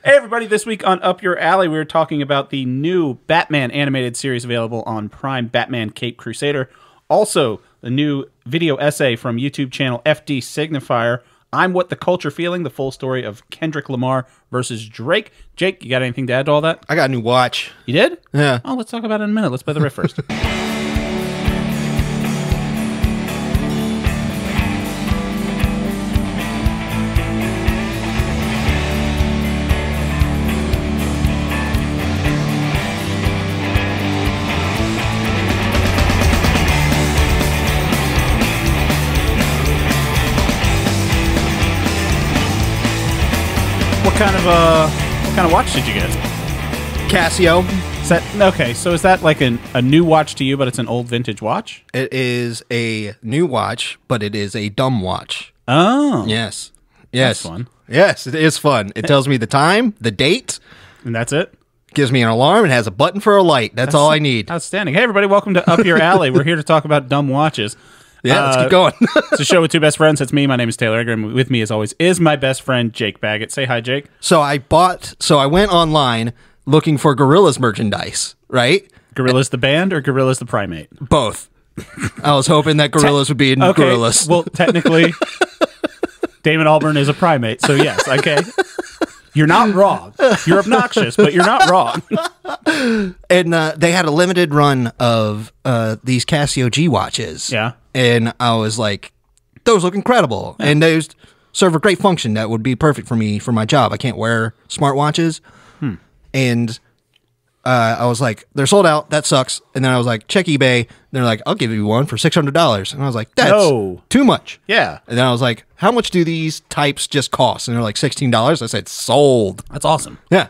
Hey everybody, this week on Up Your Alley, we're talking about the new Batman animated series available on Prime, Batman Cape Crusader. Also, the new video essay from YouTube channel FD Signifier, I'm What the Culture Feeling, the full story of Kendrick Lamar versus Drake. Jake, you got anything to add to all that? I got a new watch. You did? Yeah. Oh, let's talk about it in a minute. Let's play the riff first. What kind of watch did you get? Casio. Is that okay? So is that like a new watch to you, but it's an old vintage watch? It is a new watch, but it is a dumb watch. Oh, Yes. Yes. that's fun. Yes, it is fun. It tells me the time, the date, And that's it. gives me an alarm, and has a button for a light. That's all I need. Outstanding. Hey everybody, welcome to Up Your Alley. We're here to talk about dumb watches. Yeah, let's keep going. It's a show with two best friends. That's me. My name is Taylor Egger, and with me, as always, is my best friend Jake Baggett. Say hi, Jake. So I went online looking for Gorillas merchandise, right? Gorillas the band or Gorillas the primate? Both. I was hoping that Gorillas would be in Okay. Gorillas. Well, technically, Damon Albarn is a primate, so yes. Okay. You're not wrong. You're obnoxious, but you're not wrong. And they had a limited run of these Casio G watches. Yeah. And I was like, those look incredible. Yeah. And those serve a great function that would be perfect for me for my job. I can't wear smartwatches. And I was like, they're sold out. That sucks. And then I was like, check eBay. They're like, I'll give you one for $600. And I was like, that's too much. Yeah. And then I was like, how much do these types just cost? And they're like $16. I said, sold. That's awesome. Yeah.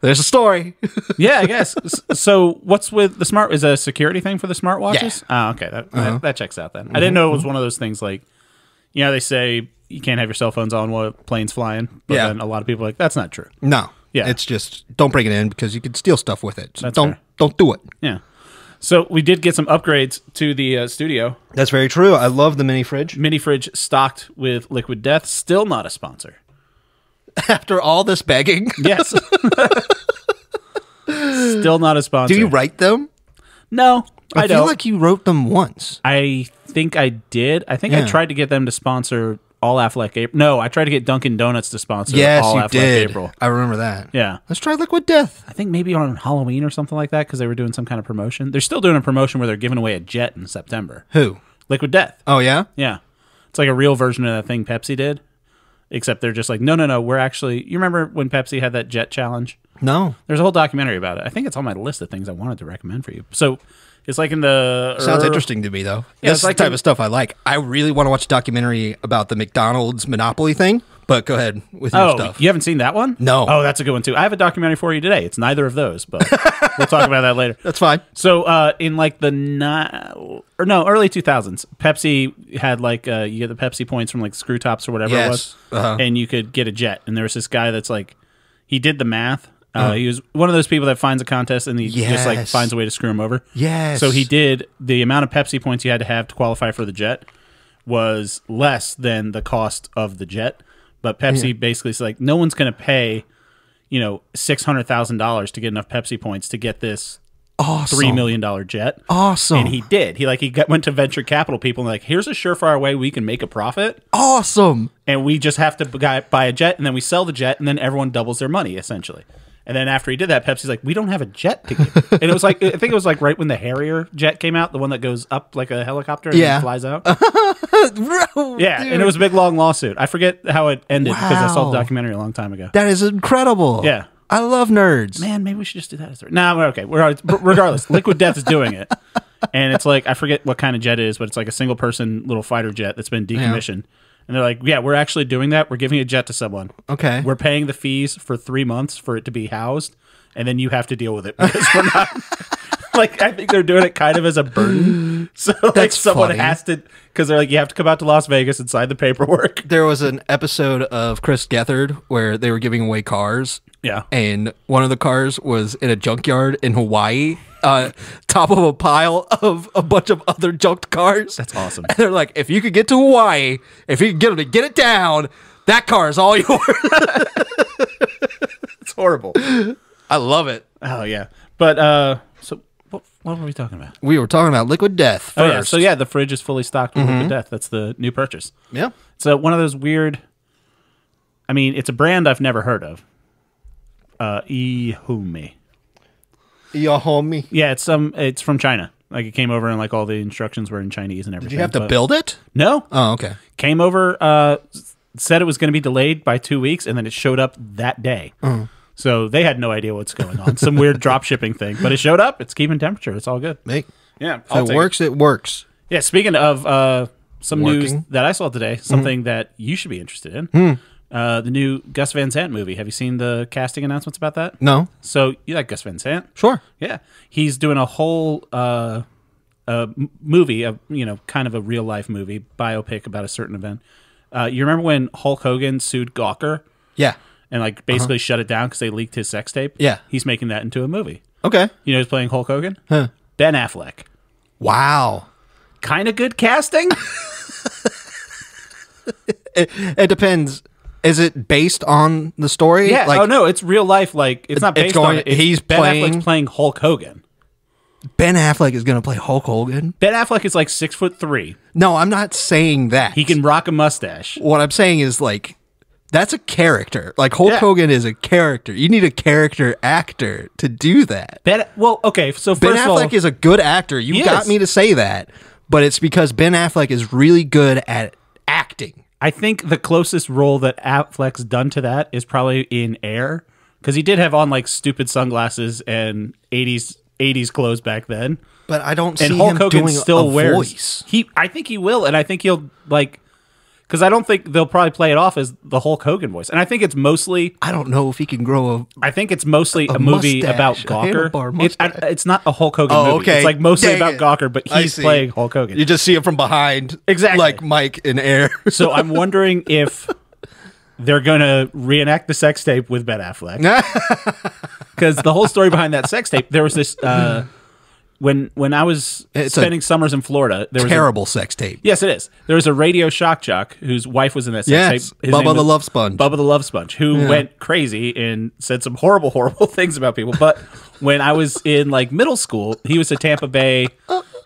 There's a story. Yeah, I guess. So what's with the smart? Is it a security thing for the smartwatches? Yeah. Oh, okay. That checks out then. I didn't know it was one of those things like, you know, they say you can't have your cell phones on while a plane's flying. But then a lot of people are like, that's not true. No. Yeah. It's just, don't bring it in because you could steal stuff with it. So That's don't fair. do it. Yeah. So we did get some upgrades to the studio. That's very true. I love the mini fridge. Mini fridge stocked with Liquid Death. Still not a sponsor. After all this begging. Yes. Still not a sponsor. Do you write them? No, I feel don't. like you wrote them once. I think I did. I think I tried to get them to sponsor All Affleck April. No, I tried to get Dunkin' Donuts to sponsor All Affleck April. I remember that. Yeah. Let's try Liquid Death. I think maybe on Halloween or something like that because they were doing some kind of promotion. They're still doing a promotion where they're giving away a jet in September. Who? Liquid Death. Oh, yeah? Yeah. It's like a real version of that thing Pepsi did, except they're just like, no, we're actually... You remember when Pepsi had that jet challenge? No. There's a whole documentary about it. I think it's on my list of things I wanted to recommend for you. So it's like in the... Sounds interesting to me, though. Yeah, That's it's like the type of stuff I like. I really want to watch a documentary about the McDonald's Monopoly thing, but go ahead with your stuff. You haven't seen that one? No. Oh, that's a good one, too. I have a documentary for you today. It's neither of those, but we'll talk about that later. That's fine. So in like the... early 2000s, Pepsi had like... you get the Pepsi points from like Screw Tops or whatever it was, and you could get a jet. And there was this guy that's like... He did the math. He was one of those people that finds a contest and he just like finds a way to screw him over. Yes. So he did the amount of Pepsi points you had to have to qualify for the jet was less than the cost of the jet. But Pepsi basically is like, no one's going to pay, $600,000 to get enough Pepsi points to get this $3 million jet. Awesome. And he did. He went to venture capital people and like, here's a surefire way we can make a profit. Awesome. And we just have to buy a jet and then we sell the jet and then everyone doubles their money essentially. And then after he did that, Pepsi's like, we don't have a jet to give. And it was like, I think it was like right when the Harrier jet came out, the one that goes up like a helicopter and then flies out. Yeah, and it was a big long lawsuit. I forget how it ended because I saw the documentary a long time ago. That is incredible. Yeah. I love nerds. Man, maybe we should just do that as a... No, okay. Regardless, Liquid Death is doing it. And it's like, I forget what kind of jet it is, but it's like a single person little fighter jet that's been decommissioned. Yeah. And they're like, yeah, we're actually doing that. We're giving a jet to someone. Okay. We're paying the fees for 3 months for it to be housed, and then you have to deal with it because we're not... Like, I think they're doing it kind of as a burden. So, like, someone has to... Because they're like, you have to come out to Las Vegas and sign the paperwork. There was an episode of Chris Gethard where they were giving away cars. Yeah. And one of the cars was in a junkyard in Hawaii, top of a pile of a bunch of other junked cars. That's awesome. And they're like, if you could get to Hawaii, if you can get them to get it down, that car is all yours. horrible. I love it. Oh yeah, but so what were we talking about? We were talking about Liquid Death first. Oh yeah, so yeah, the fridge is fully stocked with Liquid Death. That's the new purchase. Yeah. So one of those weird. I mean, it's a brand I've never heard of. Ihumi. Your homie. Yeah, it's from China. Like it came over and like all the instructions were in Chinese and everything. Did you have to build it? No. Oh, okay. Came over, said it was going to be delayed by 2 weeks, and then it showed up that day. So they had no idea what's going on. Some weird drop shipping thing, but it showed up. It's keeping temperature. It's all good. Mate. Yeah, If it works, it works. Yeah. Speaking of some news that I saw today, something that you should be interested in. The new Gus Van Sant movie. Have you seen the casting announcements about that? No. So you like Gus Van Sant? Sure. Yeah. He's doing a whole movie, kind of a real life movie, biopic about a certain event. You remember when Hulk Hogan sued Gawker? Yeah. And like basically shut it down because they leaked his sex tape? Yeah. He's making that into a movie. Okay. You know who's playing Hulk Hogan? Huh. Ben Affleck. Wow. Kind of good casting? It depends. Is it based on the story? Yeah. Like, oh no, it's real life. Like it's not based on it. He's Ben playing. Affleck's playing Hulk Hogan. Ben Affleck is going to play Hulk Hogan? Ben Affleck is like 6'3". No, I'm not saying that. He can rock a mustache. What I'm saying is like that's a character. Like Hulk Hogan is a character. You need a character actor to do that. Okay. So Ben first of all, Affleck is a good actor. You got me to say that, but it's because Ben Affleck is really good at acting. I think the closest role that Affleck's done to that is probably in Air, because he did have on like stupid sunglasses and 80s clothes back then. But I don't and see Hulk him Hogan doing still a wears. voice. I think he will, and I think he'll like. Because I don't think they'll probably play it off as the Hulk Hogan voice. And I think it's mostly... I don't know if he can grow I think it's mostly a movie about Gawker. It's not a Hulk Hogan movie. Okay. It's like mostly about Gawker, but he's playing Hulk Hogan. You just see him from behind. Exactly. Like Mike in Air. So I'm wondering if they're going to reenact the sex tape with Ben Affleck. Because the whole story behind that sex tape, there was this... When I was spending summers in Florida, there was terrible sex tape. Yes, it is. There was a radio shock jock whose wife was in that sex tape. His Bubba the Love Sponge. Bubba the Love Sponge, who went crazy and said some horrible, horrible things about people. But when I was in like middle school, he was a Tampa Bay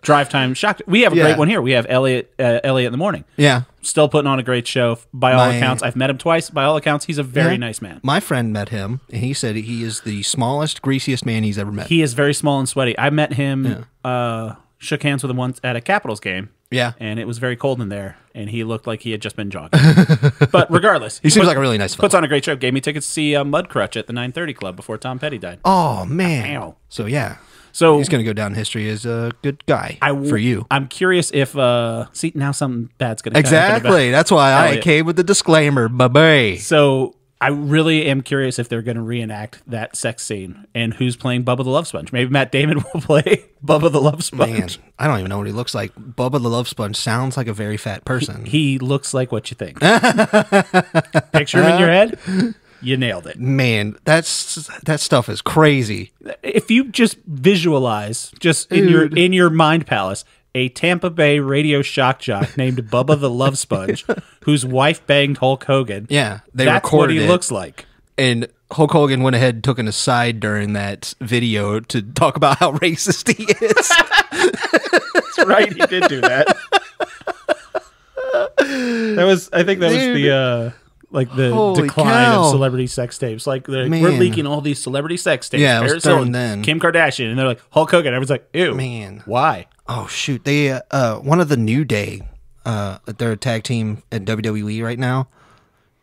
drive time shock. We have a great one here. We have Elliot in the morning. Yeah. Still putting on a great show by all accounts. I've met him twice. By all accounts, he's a very nice man. My friend met him, and he said he is the smallest, greasiest man he's ever met. He is very small and sweaty. I met him, shook hands with him once at a Capitals game. Yeah. And it was very cold in there, and he looked like he had just been jogging. But regardless. He seems like a really nice fellow. Puts on a great show. Gave me tickets to see Mudcrutch at the 930 Club before Tom Petty died. Oh, man. Ow. So, yeah. So he's going to go down in history as a good guy for you. I'm curious if see now something bad's going to exactly. That's why I came with the disclaimer. Bye-bye. So I really am curious if they're going to reenact that sex scene and who's playing Bubba the Love Sponge. Maybe Matt Damon will play Bubba the Love Sponge. Man, I don't even know what he looks like. Bubba the Love Sponge sounds like a very fat person. He looks like what you think. Picture him in your head. You nailed it. Man, that stuff is crazy. If you just visualize, just in your mind palace, a Tampa Bay radio shock jock named Bubba the Love Sponge, whose wife banged Hulk Hogan. Yeah, that's what he looks like. And Hulk Hogan went ahead and took an aside during that video to talk about how racist he is. That's right, he did do that. I think that was the... like the Holy decline cow. of celebrity sex tapes. Like we're leaking all these celebrity sex tapes. Yeah, it was Paris Hilton, then. Kim Kardashian, and they're like Hulk Hogan. Everyone's like, ew, man, why? Oh shoot, they one of the New Day, they're a tag team at WWE right now.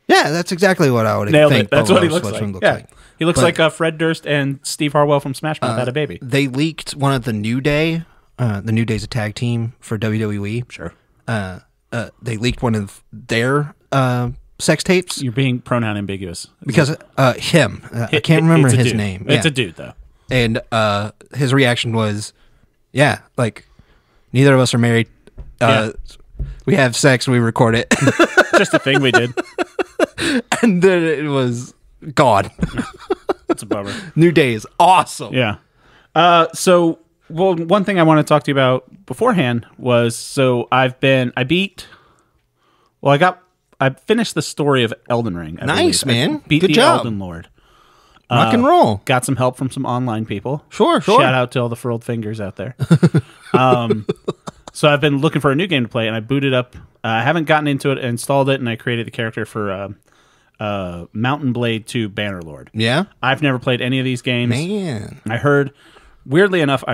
Yeah, that's exactly what I would Nailed think. It. That's what he looks like. He looks like Fred Durst and Steve Harwell from Smash Mouth had a baby. They leaked one of the New Day. The New Day's a tag team for WWE. Sure. They leaked one of their sex tapes. You're being pronoun ambiguous. Because him. I can't remember his name. It's a dude, though. And his reaction was, yeah, like, neither of us are married. We have sex, we record it. Just a thing we did. And then it was gone. That's a bummer. New Day is awesome. Yeah. So, one thing I want to talk to you about beforehand was, I finished the story of Elden Ring. Nice, man. Beat Good the job. Elden Lord. Rock and roll. Got some help from some online people. Sure. Shout out to all the furled fingers out there. So I've been looking for a new game to play, and I booted up. I haven't gotten into it, installed it, and I created the character for Mountain Blade 2 Bannerlord. Yeah? I've never played any of these games. Man. I heard, weirdly enough,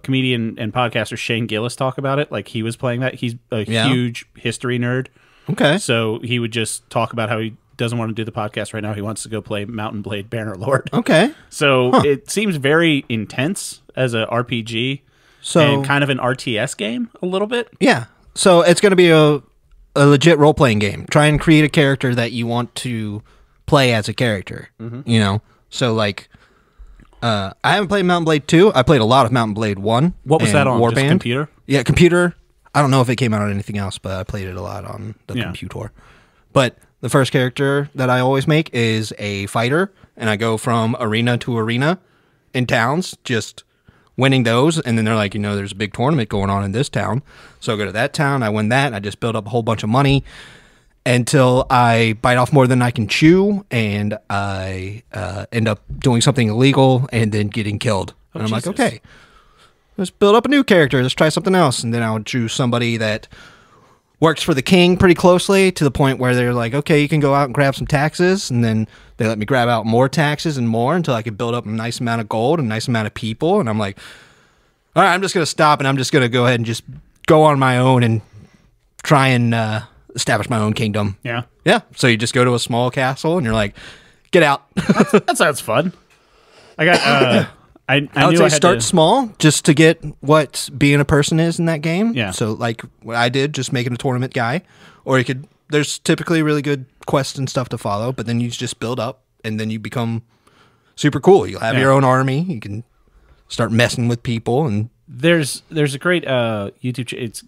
comedian and podcaster Shane Gillis talk about it. Like, he was playing that. He's a huge history nerd. Okay. So he would just talk about how he doesn't want to do the podcast right now. He wants to go play Mountain Blade Bannerlord. Okay. So it seems very intense as a RPG. And kind of an RTS game a little bit. Yeah. So it's going to be a legit role-playing game. Try and create a character that you want to play as a character, you know? So, like, I haven't played Mountain Blade 2. I played a lot of Mountain Blade 1. What was that on? Warband. Just computer? Yeah, computer. I don't know if it came out on anything else, but I played it a lot on the computer. But the first character that I always make is a fighter, and I go from arena to arena in towns, just winning those, and then they're like, there's a big tournament going on in this town, so I go to that town, I win that, I just build up a whole bunch of money until I bite off more than I can chew, and I end up doing something illegal and then getting killed. And I'm like, okay, let's build up a new character, let's try something else, and then I would choose somebody that works for the king pretty closely to the point where they're like, okay, you can go out and grab some taxes, and then they let me grab out more taxes and more until I could build up a nice amount of gold, a nice amount of people, and I'm like, all right, I'm just going to stop, and I'm just going to go ahead and just go on my own and try and establish my own kingdom. Yeah. Yeah, so you just go to a small castle, and you're like, get out. That sounds fun. I got... I would knew say I had start to... small just to get what being a person is in that game. Yeah. So like what I did, just making a tournament guy, or you could. There's typically really good quests and stuff to follow, but then you just build up, and then you become super cool. You'll have your own army. You can start messing with people, and there's a great YouTube. It's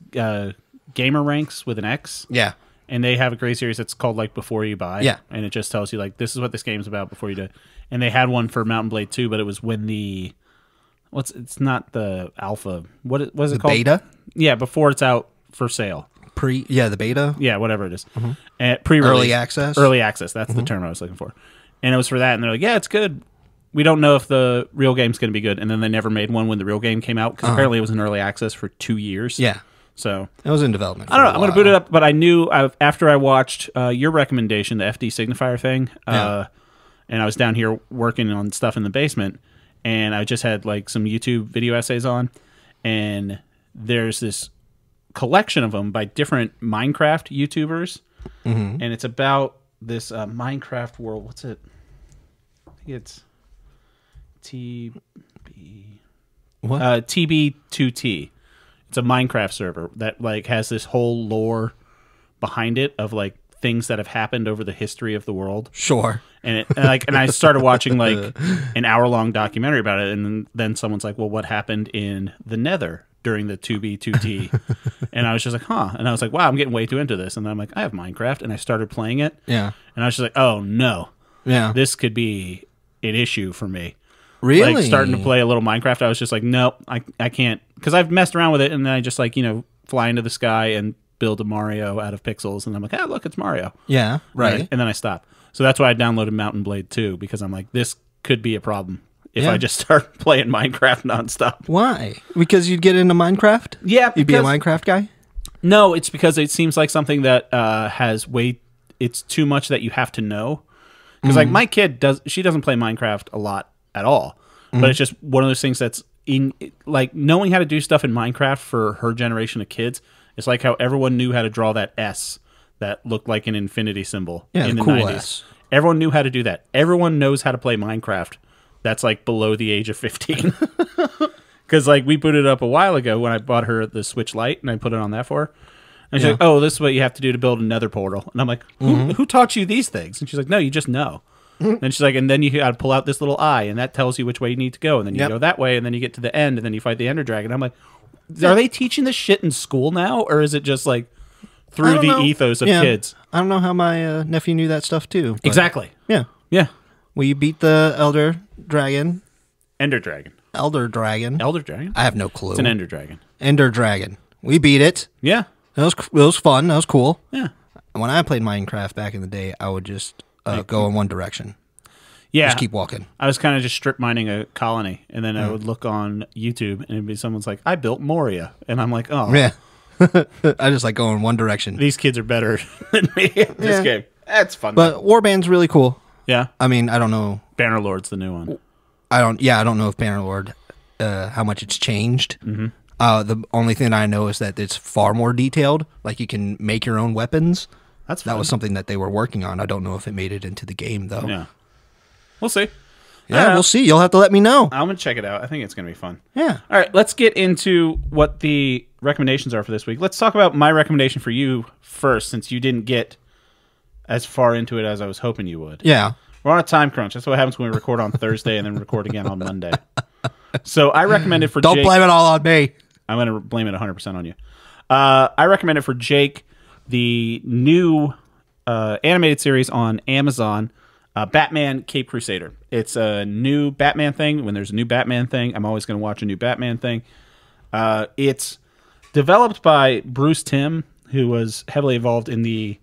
Gamer Ranks with an X. Yeah. And they have a great series that's called like Before You Buy. Yeah. And it just tells you like this is what this game's about before you do it. And they had one for Mountain Blade 2, but it was when it's not the alpha. What was it called? Beta? Yeah, before it's out for sale. The beta? Yeah, whatever it is. Pre-release. Early access? Early access, that's the term I was looking for. And it was for that, and they're like, yeah, it's good. We don't know if the real game's going to be good. And then they never made one when the real game came out, because apparently it was in early access for 2 years. Yeah. So it was in development. I don't know. I'm going to boot it up, but I knew after I watched your recommendation, the FD Signifier thing, and I was down here working on stuff in the basement, and I just had like some YouTube video essays on, and there's this collection of them by different Minecraft YouTubers, and it's about this Minecraft world. What's it? I think it's TB2T. It's a Minecraft server that like has this whole lore behind it of like things that have happened over the history of the world. Sure. And I started watching like an hour-long documentary about it, and then someone's like, "Well, what happened in the Nether during the 2B2T?" And I was just like, "Huh." And I was like, "Wow, I'm getting way too into this." And then I'm like, "I have Minecraft," and I started playing it. Yeah. And I was just like, "Oh no, yeah, this could be an issue for me." Really? Like starting to play a little Minecraft, I was just like, nope, I can't, because I've messed around with it, and then I just like fly into the sky and build a Mario out of pixels, and I'm like, oh look, it's Mario. Yeah, right. And then I stop. So that's why I downloaded Mountain Blade 2, because I'm like, this could be a problem if I just start playing Minecraft nonstop. Why? Because you'd get into Minecraft? Yeah, you'd be a Minecraft guy. No, it's because it seems like something that it's too much that you have to know. Because like my kid doesn't play Minecraft a lot at all, but it's just one of those things that's in like knowing how to do stuff in Minecraft for her generation of kids. It's like how everyone knew how to draw that S that lolooked like an infinity symbol in the cool 90s. S. Everyone knew how to do that. Everyone knows how to play Minecraft. That's like below the age of 15. Because like we booted it up a while ago when I bought her the Switch Lite, and I put it on that for her. And she's like, "Oh, this is what you have to do to build a nether portal." And I'm like, who taught you these things? And she's like, "No, you just know." And she's like, and then you got to pull out this little eye, and that tells you which way you need to go, and then you go that way, and then you get to the end, and then you fight the Ender Dragon. I'm like, are they teaching this shit in school now, or is it just like through the ethos of kids? I don't know how my nephew knew that stuff too. Exactly. Yeah. Yeah. Well, you beat the Elder Dragon. Ender Dragon. Elder Dragon. Elder Dragon? I have no clue. It's an Ender Dragon. Ender Dragon. We beat it. Yeah. It was fun. That was cool. Yeah. When I played Minecraft back in the day, I would just go in one direction. Yeah. Just keep walking. I was kind of just strip mining a colony, and then I would look on YouTube, and it'd be someone's like, I built Moria. And I'm like, oh. Yeah. I just like go in one direction. These kids are better than me at this game. That's fun. But Warband's really cool. Yeah. I mean, I don't know. Bannerlord's the new one. I don't know if Bannerlord, how much it's changed. Mm-hmm. The only thing I know is that it's far more detailed. Like you can make your own weapons. That was something that they were working on. I don't know if it made it into the game though. Yeah. We'll see. Yeah, we'll see. You'll have to let me know. I'm going to check it out. I think it's going to be fun. Yeah. All right, let's get into what the recommendations are for this week. Let's talk about my recommendation for you first, since you didn't get as far into it as I was hoping you would. Yeah. We're on a time crunch. That's what happens when we record on Thursday and then record again on Monday. So I recommended for Don't Jake. blame it all on me. I'm going to blame it 100% on you. I recommended for Jake the new animated series on Amazon, Batman Cape Crusader. It's a new Batman thing. When there's a new Batman thing, I'm always going to watch a new Batman thing. It's developed by Bruce Timm, who was heavily involved in the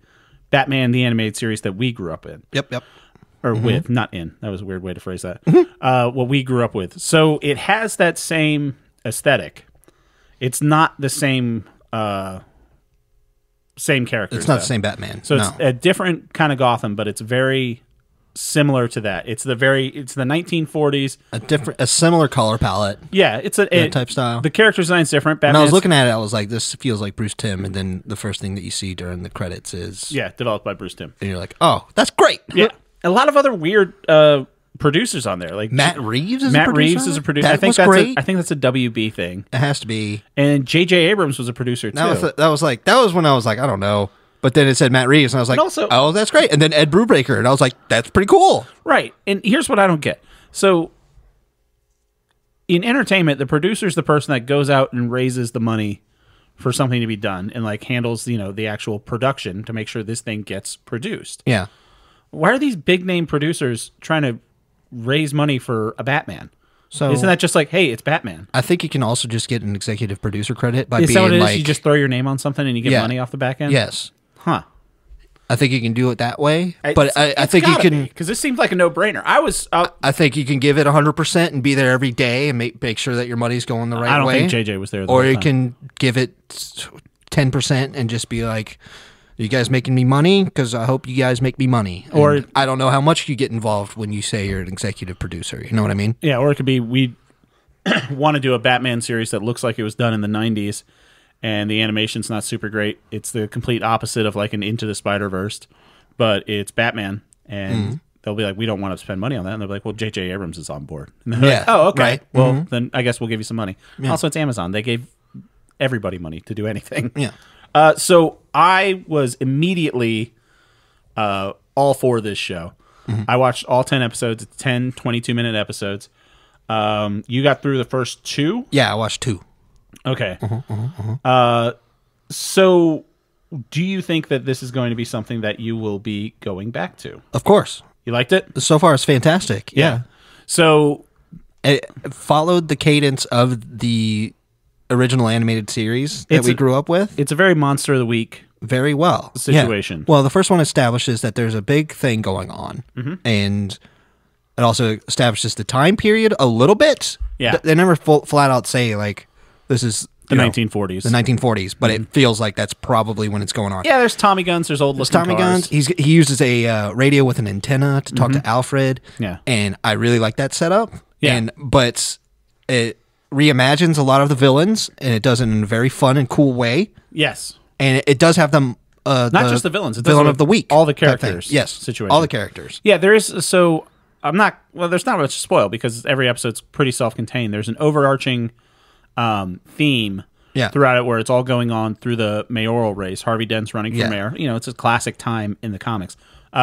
Batman the Animated Series that we grew up in. Yep. Or with, not in. That was a weird way to phrase that. What we grew up with. So it has that same aesthetic. It's not the same characters. It's not the same Batman. So it's a different kind of Gotham, but it's very similar to that. It's the 1940s. A similar color palette. Yeah, it's a type style. The character design's different. When I was looking at it, I was like, this feels like Bruce Timm, and then the first thing that you see during the credits is developed by Bruce Timm. And you're like, oh, that's great. Yeah. A lot of other weird producers on there, like Matt Reeves is a producer. I think that's a WB thing. It has to be. And J.J. Abrams was a producer too. That was when I was like, I don't know. But then it said Matt Reeves, and I was like, oh, that's great. And then Ed Brubaker, and I was like, that's pretty cool. Right. And here's what I don't get. So in entertainment, the producer's the person that goes out and raises the money for something to be done and like handles, the actual production to make sure this thing gets produced. Yeah. Why are these big name producers trying to raise money for a Batman? So isn't that just like, hey, it's Batman? I think you can also just get an executive producer credit by being that what it is? Like, you just throw your name on something and you get money off the back end? Yes. Huh. I think you can do it that way, but I think you can, because this seems like a no-brainer. I think you can give it 100% and be there every day and make sure that your money's going the right way. I don't think JJ was there. Or you can give it 10% and just be like, "You guys making me money? Because I hope you guys make me money." Or I don't know how much you get involved when you say you're an executive producer. You know what I mean? Yeah. Or it could be we want to do a Batman series that looks like it was done in the 90s. And the animation's not super great. It's the complete opposite of like an Into the Spider-Verse, but it's Batman. And they'll be like, we don't want to spend money on that. And they'll be like, well, J.J. Abrams is on board. And they're like, oh, okay. Right. Well, then I guess we'll give you some money. Yeah. Also, it's Amazon. They gave everybody money to do anything. Yeah. So I was immediately all for this show. I watched all 10 episodes. It's 10, 22-minute episodes. You got through the first 2? Yeah, I watched 2. Okay. So do you think that this is going to be something that you will be going back to? Of course. You liked it? So far, it's fantastic. Yeah. So it followed the cadence of the original animated series that we grew up with. It's a very Monster of the Week very well situation. Yeah. Well, the first one establishes that there's a big thing going on, and it also establishes the time period a little bit. Yeah. They never flat out say, like, this is the 1940s. The 1940s, but it feels like that's probably when it's going on. Yeah, there's Tommy guns, there's old looking Tommy cars. guns. He uses a radio with an antenna to talk to Alfred. Yeah. And I really like that setup. Yeah. But it reimagines a lot of the villains, and it does it in a very fun and cool way. Yes. And it does have them not just the villains, it does villain of the week. All the characters. Yes. Situation. All the characters. Yeah, there is there's not much to spoil because every episode's pretty self-contained. There's an overarching theme throughout it where it's all going on through the mayoral race. Harvey Dent's running for mayor. It's a classic time in the comics.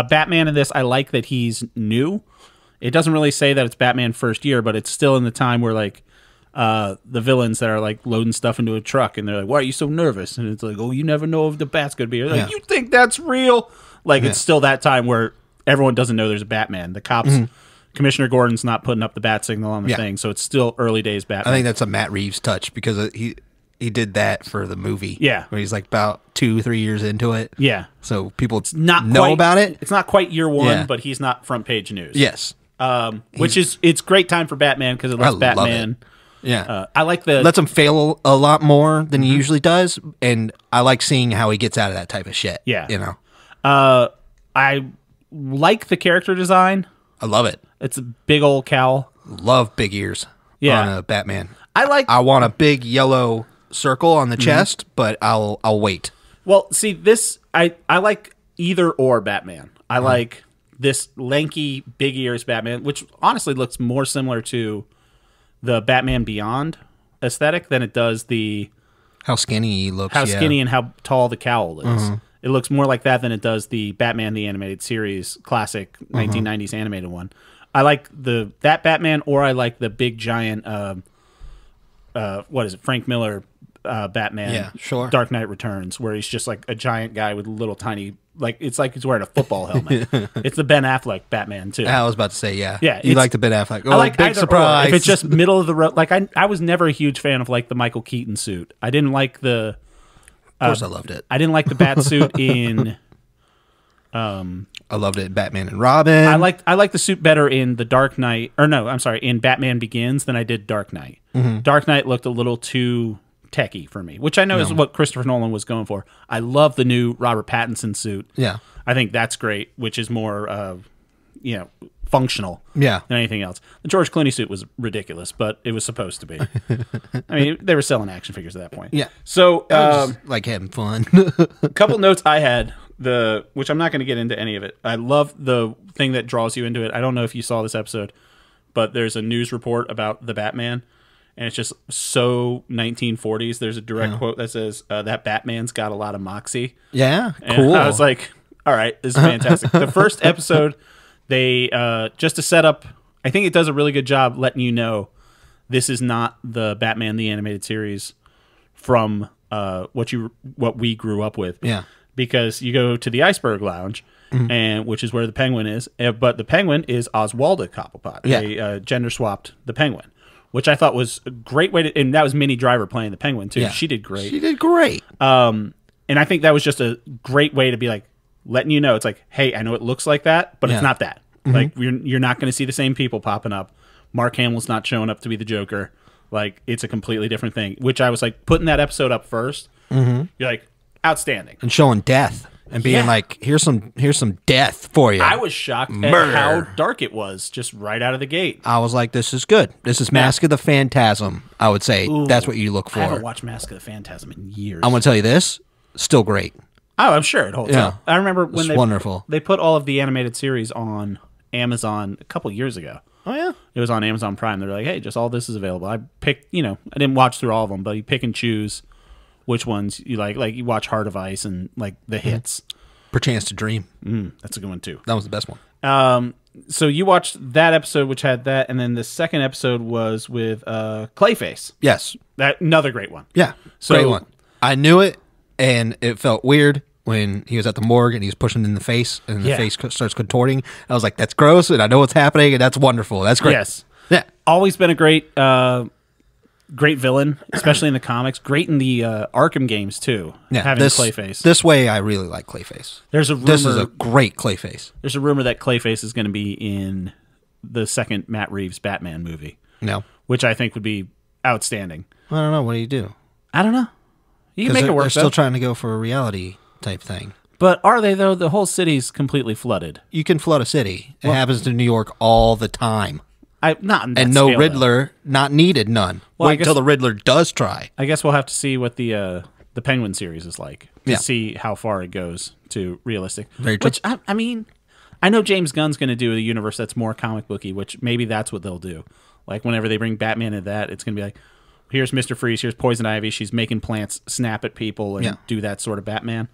Batman in this, I like that he's new. It doesn't really say that it's Batman first year, but it's still in the time where like the villains that are like loading stuff into a truck and they're like, why are you so nervous? And it's like, oh, you never know if the bat's going to be here. Like, you think that's real? Like it's still that time where everyone doesn't know there's a Batman. The cops... Commissioner Gordon's not putting up the bat signal on the thing, so it's still early days Batman. I think that's a Matt Reeves touch because he did that for the movie. Yeah. When he's like about 2-3 years into it. Yeah. So people know about it. It's not quite year one, but he's not front page news. Yes. which is it's great time for Batman because it lets love Batman. Yeah. I like the Lets him fail a lot more than he usually does, and I like seeing how he gets out of that type of shit. Yeah. You know? I like the character design. I love it. It's a big old cowl. Love big ears Yeah. on a Batman. I want a big yellow circle on the chest, but I'll wait. Well, see this I like either or Batman. I like this lanky big ears Batman, which honestly looks more similar to the Batman Beyond aesthetic than it does the How skinny he looks. how skinny and how tall the cowl is. It looks more like that than it does the Batman the Animated Series classic 1990s animated one. I like that Batman, or I like the big giant what is it, Frank Miller Batman. Yeah, sure. Dark Knight Returns, where he's just like a giant guy with little tiny, like it's like he's wearing a football helmet. It's the Ben Affleck Batman too. I was about to say, yeah. Yeah, You like the Ben Affleck. Oh, I like big either surprise. or. If it's just middle of the road, like I was never a huge fan of like the Michael Keaton suit. I didn't like the. Of course I loved it. I didn't like the bat suit in. I loved it in Batman and Robin. I like the suit better in the Dark Knight, or no, I'm sorry, in Batman Begins than I did Dark Knight. Dark Knight looked a little too techie for me, which I know is what Christopher Nolan was going for. I love the new Robert Pattinson suit. Yeah. I think that's great, which is more, functional Yeah. than anything else. The George Clooney suit was ridiculous, but it was supposed to be. I mean, they were selling action figures at that point. Yeah. So, Like having fun. a couple notes I had, which I'm not going to get into any of it. I love the thing that draws you into it. I don't know if you saw this episode, but there's a news report about the Batman, and it's just so 1940s. There's a direct quote that says, that Batman's got a lot of moxie. Yeah. And Cool. I was like, all right, this is fantastic. The first episode, they, just to set up, I think it does a really good job letting you know this is not the Batman the Animated Series from what we grew up with. Yeah. Because you go to the Iceberg Lounge, and which is where the Penguin is, but the Penguin is Oswalda Cobblepot. Yeah. They gender swapped the Penguin, which I thought was a great way to, and that was Minnie Driver playing the Penguin too. Yeah. She did great. She did great. And I think that was just a great way to be like, letting you know, it's like, hey, I know it looks like that, but it's not that. Like, you're not going to see the same people popping up. Mark Hamill's not showing up to be the Joker. Like, it's a completely different thing, which I was like, putting that episode up first, you're like, outstanding. And showing death and being like, here's some death for you. I was shocked Murder. at how dark it was just right out of the gate. I was like, this is good. This is Mask of the Phantasm, I would say. That's what you look for. I haven't watched Mask of the Phantasm in years. I'm going to tell you this, still great. Oh, I'm sure it holds up. I remember when It's wonderful. they put all of the animated series on Amazon a couple years ago. Oh, yeah? It was on Amazon Prime. They're like, hey, just all this is available. I picked, I didn't watch through all of them, but you pick and choose which ones you like. Like, you watch Heart of Ice and, like, the hits. Perchance to Dream. That's a good one, too. That was the best one. So you watched that episode, which had that, and then the second episode was with Clayface. Yes. Another great one. Yeah. So- Great one. I knew it, and it felt weird when he was at the morgue and he was pushing in the face, and the Yeah. face starts contorting. I was like, that's gross, and I know what's happening, and that's wonderful. That's great. Yes. Yeah. Always been a great villain, especially in the comics. Great in the Arkham games, too, Yeah. having Clayface. This way, I really like Clayface. There's a rumor, This is a great Clayface. there's a rumor that Clayface is going to be in the second Matt Reeves Batman movie, No. which I think would be outstanding. I don't know. What do you do? I don't know. You can Because make it work, they're still though. trying to go for a reality type thing. But are they, though? The whole city's completely flooded. You can flood a city. It happens to New York all the time. Not in that And no scale, though. Riddler, not needed, none. Well, I Wait guess- until the Riddler does try. I guess we'll have to see what the Penguin series is like to Yeah. see how far it goes to realistic. Very true. Which I mean, I know James Gunn's going to do a universe that's more comic booky, which maybe that's what they'll do. Like whenever they bring Batman into that, it's going to be like, here's Mr. Freeze, here's Poison Ivy. She's making plants snap at people and do that sort of Batman,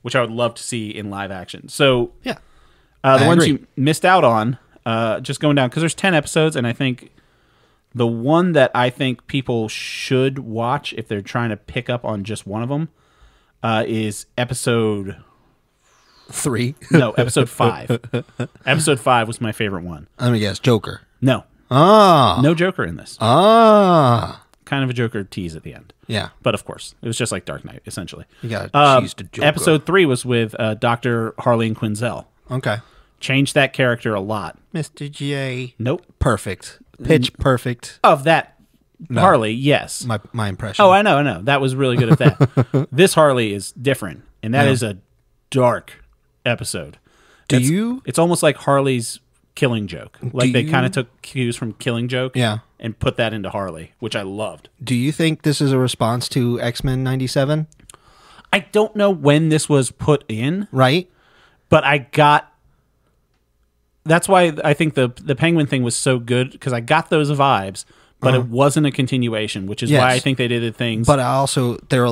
which I would love to see in live action. So Yeah. the I ones agree. you missed out on, just going down, because there's 10 episodes, and I think the one that I think people should watch if they're trying to pick up on just one of them is episode 3. episode 5. Episode 5 was my favorite one. Let me guess. Joker. No, Ah. no Joker in this. Ah. Kind of a Joker tease at the end. Yeah. But of course, it was just like Dark Knight, essentially. You got to choose to Joker. Episode 3 was with Dr. Harleen Quinzel. Okay. Changed that character a lot. Mr. J. Nope. Perfect. Pitch perfect. Of that Harley, yes. My impression. Oh, I know. That was really good at that. This Harley is different, and that is a dark episode. It's almost like Harley's Killing Joke. Like they kind of took cues from Killing Joke and put that into Harley, which I loved. Do you think this is a response to X-Men 97? I don't know when this was put in. Right. But that's why I think the Penguin thing was so good, because I got those vibes, but it wasn't a continuation, which is why I think they did the things. But also, they were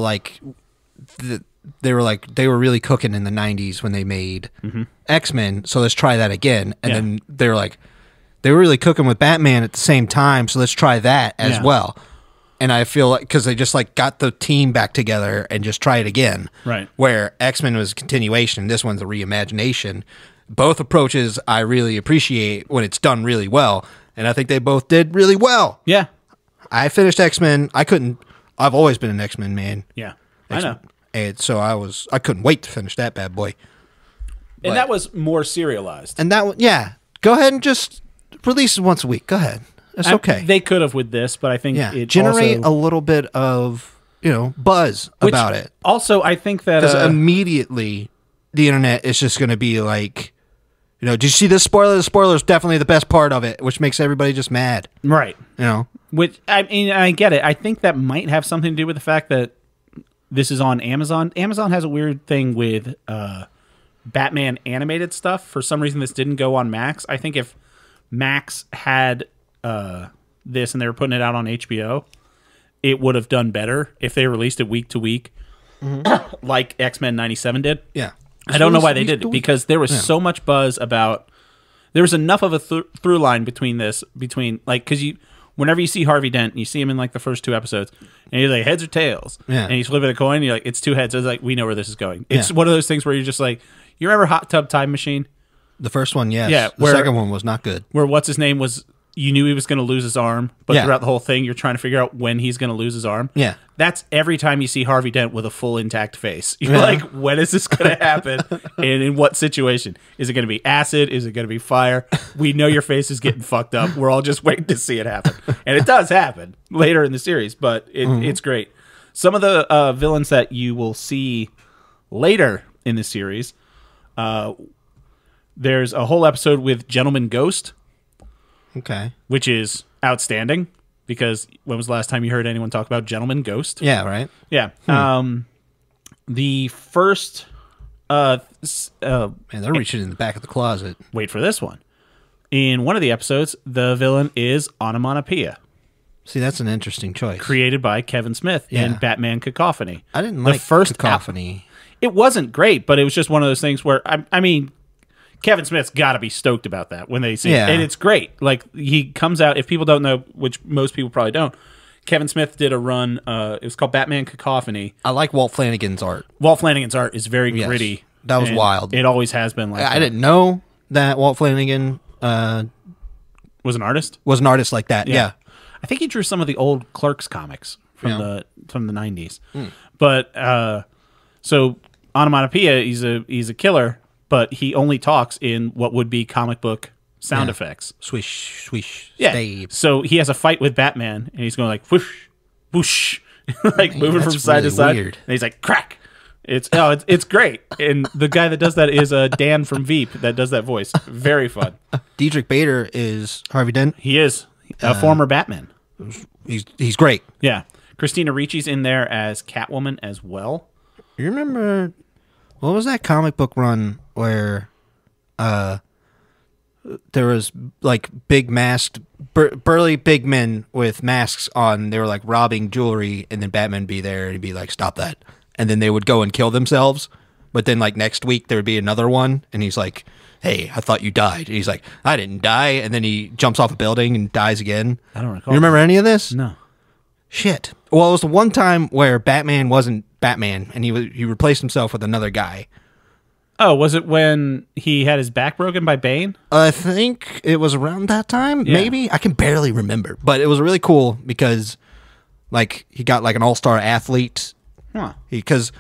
really cooking in the 90s when they made X-Men, so let's try that again. And then they were really cooking with Batman at the same time, so let's try that as well. And I feel like, because they just got the team back together and just try it again. Right. Where X-Men was a continuation, this one's a reimagination. Both approaches I really appreciate when it's done really well. And I think they both did really well. Yeah. I finished X-Men. I've always been an X-Men man. Yeah. I know. And so I couldn't wait to finish that bad boy. And that was more serialized. And go ahead and just release it once a week. Go ahead. It's okay. They could have with this, but I think it generate also, a little bit of, buzz about it. Also, I think that because immediately the internet is just going to be like, did you see this spoiler? The spoiler is definitely the best part of it, which makes everybody just mad. Right. Which, I mean, I get it. I think that might have something to do with the fact that this is on Amazon. Amazon has a weird thing with Batman animated stuff. For some reason, this didn't go on Max. I think if Max had this and they were putting it out on HBO, it would have done better if they released it week to week, like X-Men 97 did. Yeah. I don't know why they did it, because there was so much buzz about. There was enough of a through line between because whenever you see Harvey Dent, you see him in the first 2 episodes, and he's like, heads or tails, and he's flipping a coin, and you're like, it's 2 heads. It's like, we know where this is going. It's one of those things where you're just like, you remember Hot Tub Time Machine? The first one, yes. Yeah, the second one was not good. Where what's his name was. You knew he was going to lose his arm, but throughout the whole thing, you're trying to figure out when he's going to lose his arm. Yeah. That's every time you see Harvey Dent with a full intact face. You're like, when is this going to happen? And in what situation? Is it going to be acid? Is it going to be fire? We know your face is getting fucked up. We're all just waiting to see it happen. And it does happen later in the series, but it's great. Some of the villains that you will see later in the series, there's a whole episode with Gentleman Ghost. Okay. Which is outstanding, because when was the last time you heard anyone talk about Gentleman Ghost? Yeah, right. Yeah. The first man, they're reaching in the back of the closet. Wait for this one. In one of the episodes, the villain is Onomatopoeia. See, that's an interesting choice. Created by Kevin Smith in Batman Cacophony. I didn't like the first Cacophony. It wasn't great, but it was just one of those things where, I mean, Kevin Smith's got to be stoked about that when they see it. And it's great. He comes out, if people don't know, which most people probably don't, Kevin Smith did a run, it was called Batman Cacophony. I like Walt Flanagan's art. Walt Flanagan's art is very gritty. That was wild. It always has been like that. I didn't know that Walt Flanagan was an artist? Was an artist like that, yeah. I think he drew some of the old Clerks comics from the 90s. But, so, Onomatopoeia, he's a killer, but he only talks in what would be comic book sound effects. Swish, swish, yeah. stave. So he has a fight with Batman, and he's going like whoosh, whoosh, moving from side to side. Weird. And he's like crack. It's great. And the guy that does that is Dan from Veep that does that voice. Very fun. Diedrich Bader is Harvey Dent. He is a former Batman. He's great. Yeah. Christina Ricci's in there as Catwoman as well. You remember what was that comic book run where there was like big masked burly big men with masks on, they were like robbing jewelry, and then Batman would be there and he'd be like, stop that, and then they would go and kill themselves, but then like next week there would be another one and he's like, hey, I thought you died, and he's like, I didn't die, and then he jumps off a building and dies again. I don't recall. You remember any of this? No. Shit. Well, it was the one time where Batman wasn't Batman, and he replaced himself with another guy. Oh, was it when he had his back broken by Bane? I think it was around that time, maybe. I can barely remember, but it was really cool because, like, he got like an all-star athlete. Huh. Because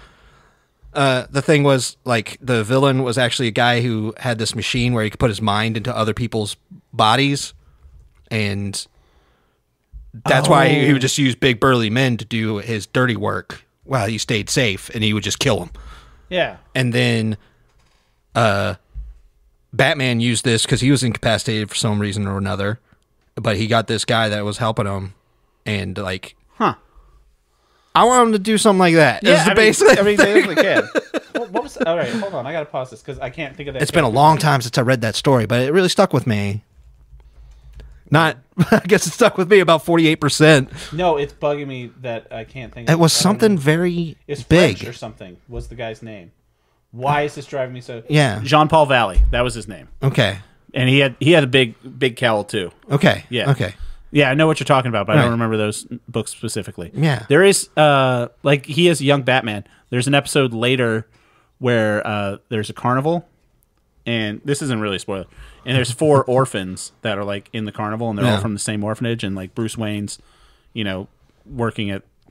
The thing was, like, the villain was actually a guy who had this machine where he could put his mind into other people's bodies, and that's why he would just use big burly men to do his dirty work while he stayed safe, and he would just kill them. Yeah. And then Batman used this because he was incapacitated for some reason or another, but he got this guy that was helping him, and like, I want him to do something like that. Yeah, they basically can. What was? All right, hold on. I gotta pause this because I can't think of that. It's been a long time since I read that story, but it really stuck with me. Not, I guess it stuck with me about 48%. No, it's bugging me that I can't think. It was something very it's big French or something. Was the guy's name? Why is this driving me so? Yeah, Jean-Paul Valley. That was his name. Okay, and he had a big cowl too. Okay, yeah, okay. Yeah, I know what you're talking about, but I don't remember those books specifically. Yeah. There is, like, he is a young Batman. There's an episode later where there's a carnival, and this isn't really a spoiler, and there's 4 orphans that are, like, in the carnival, and they're all from the same orphanage, and, like, Bruce Wayne's, you know,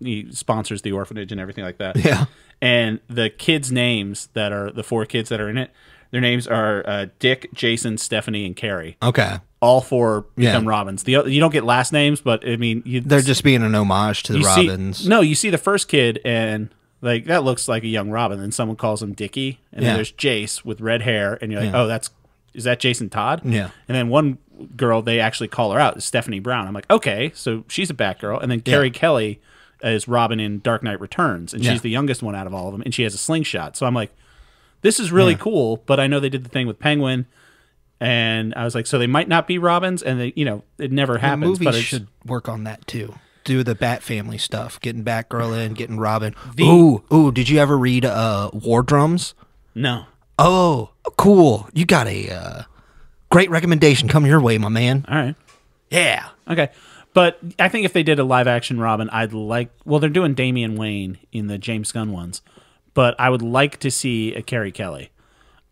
he sponsors the orphanage and everything like that. Yeah. And the kids' names that are, the 4 kids that are in it, their names are Dick, Jason, Stephanie, and Carrie. Okay. All 4 become Robins. You don't get last names, but I mean, they're just being an homage to the Robins. You see the first kid, and like that looks like a young Robin. And someone calls him Dickie, and then there's Jace with red hair, and you're like, oh, is that Jason Todd? Yeah. And then one girl, they actually call her out, Stephanie Brown. I'm like, okay, so she's a Batgirl, and then Carrie Kelly is Robin in Dark Knight Returns, and she's the youngest one out of all of them, and she has a slingshot. So I'm like, this is really cool, but I know they did the thing with Penguin. And I was like, so they might not be Robins, and they, it never happens. The but movie should work on that too. Do the Bat Family stuff, getting Batgirl in, getting Robin. Did you ever read War Drums? No. Oh, cool! You got a great recommendation coming your way, my man. All right. Yeah. Okay, but I think if they did a live action Robin, I'd like. Well, they're doing Damian Wayne in the James Gunn ones, but I would like to see a Carrie Kelly.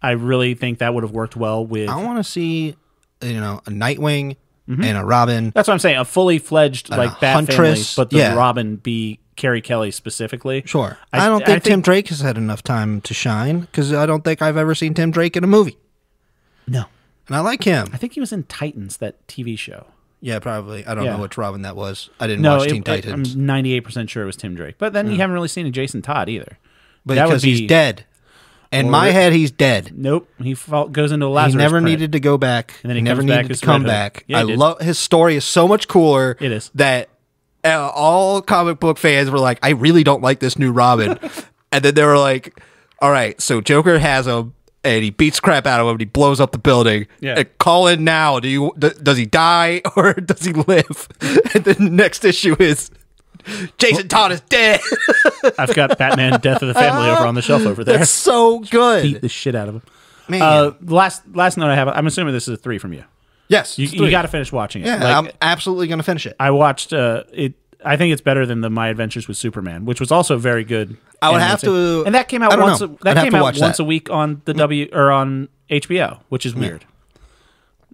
I really think that would have worked well with. I want to see, a Nightwing and a Robin. That's what I'm saying. A fully fledged like Bat Huntress, Family, but the Robin be Carrie Kelly specifically. Sure. I don't think Tim Drake has had enough time to shine because I don't think I've ever seen Tim Drake in a movie. No. And I like him. I think he was in Titans, that TV show. Yeah, probably. I don't know which Robin that was. I didn't watch Teen Titans. I'm 98% sure it was Tim Drake. But then you haven't really seen a Jason Todd either. But because he's dead. In my head, he's dead. Nope, he goes into Lazarus. He never print. needed to go back. And then he never needed to come back. Yeah, I love his story is so much cooler. It is that all comic book fans were like, I really don't like this new Robin, and then they were like, all right, so Joker has him and he beats crap out of him and he blows up the building. Yeah, call in now. Does he die or does he live? And the next issue is. Jason Todd is dead. I've got Batman Death of the Family over on the shelf over there. That's so good. Beat the shit out of him. Man. Last note I have, I'm assuming this is a 3 from you. Yes. You got to finish watching it. Yeah, I'm absolutely going to finish it. I watched it. I think it's better than the My Adventures with Superman, which was also very good. I would have to. And that came out once. That came out once that. a week on the on HBO, which is weird.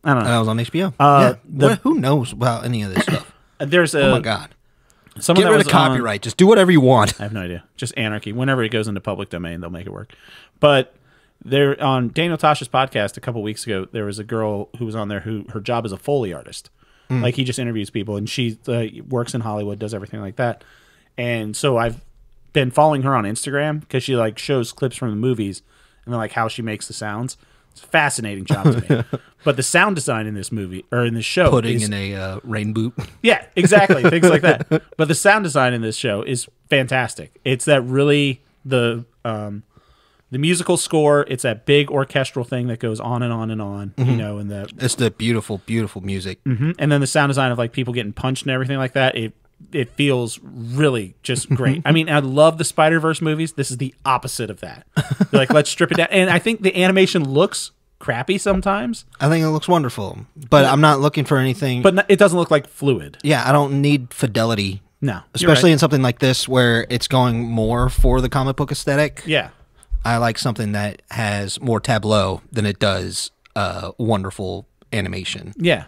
I don't know. That was on HBO. Who knows about any of this stuff? There's oh my god. Someone Get rid of copyright. Just do whatever you want. I have no idea. Just anarchy. Whenever it goes into public domain, they'll make it work. But there on Daniel Tosh's podcast a couple weeks ago, there was a girl who was on there who her job is a Foley artist. Like he just interviews people, and she works in Hollywood, does everything like that. And so I've been following her on Instagram because she like shows clips from the movies and then like how she makes the sounds. It's a fascinating job to me. But the sound design in this movie or in this show, putting in a rain boot. Yeah, exactly, things like that. But the sound design in this show is fantastic. It's that really the musical score. It's that big orchestral thing that goes on and on and on. Mm-hmm. And it's the beautiful, beautiful music. Mm-hmm. And then the sound design of like people getting punched and everything like that. It feels really just great. I mean, I love the Spider-Verse movies. This is the opposite of that. They're like, let's strip it down. And I think the animation looks crappy sometimes. I think it looks wonderful, but I'm not looking for anything. But it doesn't look like fluid. Yeah, I don't need fidelity. No, especially in something like this where it's going more for the comic book aesthetic. Yeah, I like something that has more tableau than it does wonderful animation. Yeah,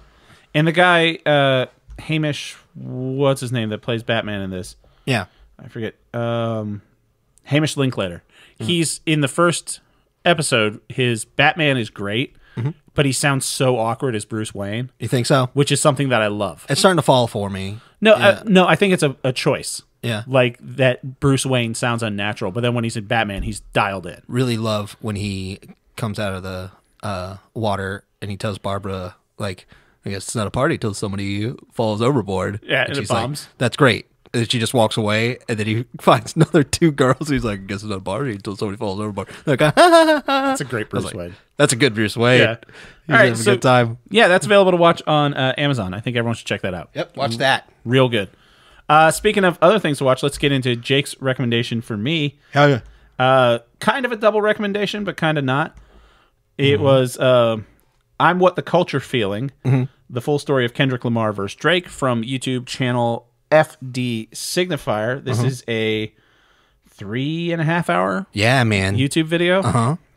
and the guy Hamish, what's his name that plays Batman in this? Yeah, I forget. Hamish Linklater. He's in the first episode. His Batman is great, but he sounds so awkward as Bruce Wayne. You think so? Which is something that I love. It's starting to fall for me. No, I think it's a choice. Yeah. Like that Bruce Wayne sounds unnatural, but then when he's in Batman, he's dialed in. Really love when he comes out of the water and he tells Barbara, like, I guess it's not a party till somebody falls overboard. Yeah, and it she's bombs. Like, that's great. And she just walks away, and then he finds another 2 girls. He's like, I guess it's not a party until somebody falls overboard. Like, That's a great Bruce Wayne. That's a good Bruce Wayne. Yeah. He's having a good time. Yeah, that's available to watch on Amazon. I think everyone should check that out. Yep, watch that. Real good. Speaking of other things to watch, let's get into Jake's recommendation for me. Hell yeah. Kind of a double recommendation, but kind of not. It was I'm What the Culture Feeling, the full story of Kendrick Lamar versus Drake from YouTube channel FD Signifier. This is a 3.5 hour YouTube video.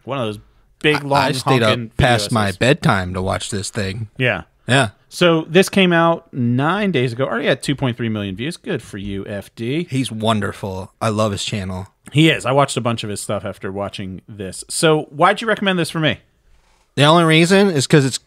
One of those big, long, I stayed up past my essays. bedtime to watch this thing. Yeah. Yeah. So this came out 9 days ago. Already had 2.3 million views. Good for you, FD. He's wonderful. I love his channel. He is. I watched a bunch of his stuff after watching this. So why'd you recommend this for me? The only reason is because it's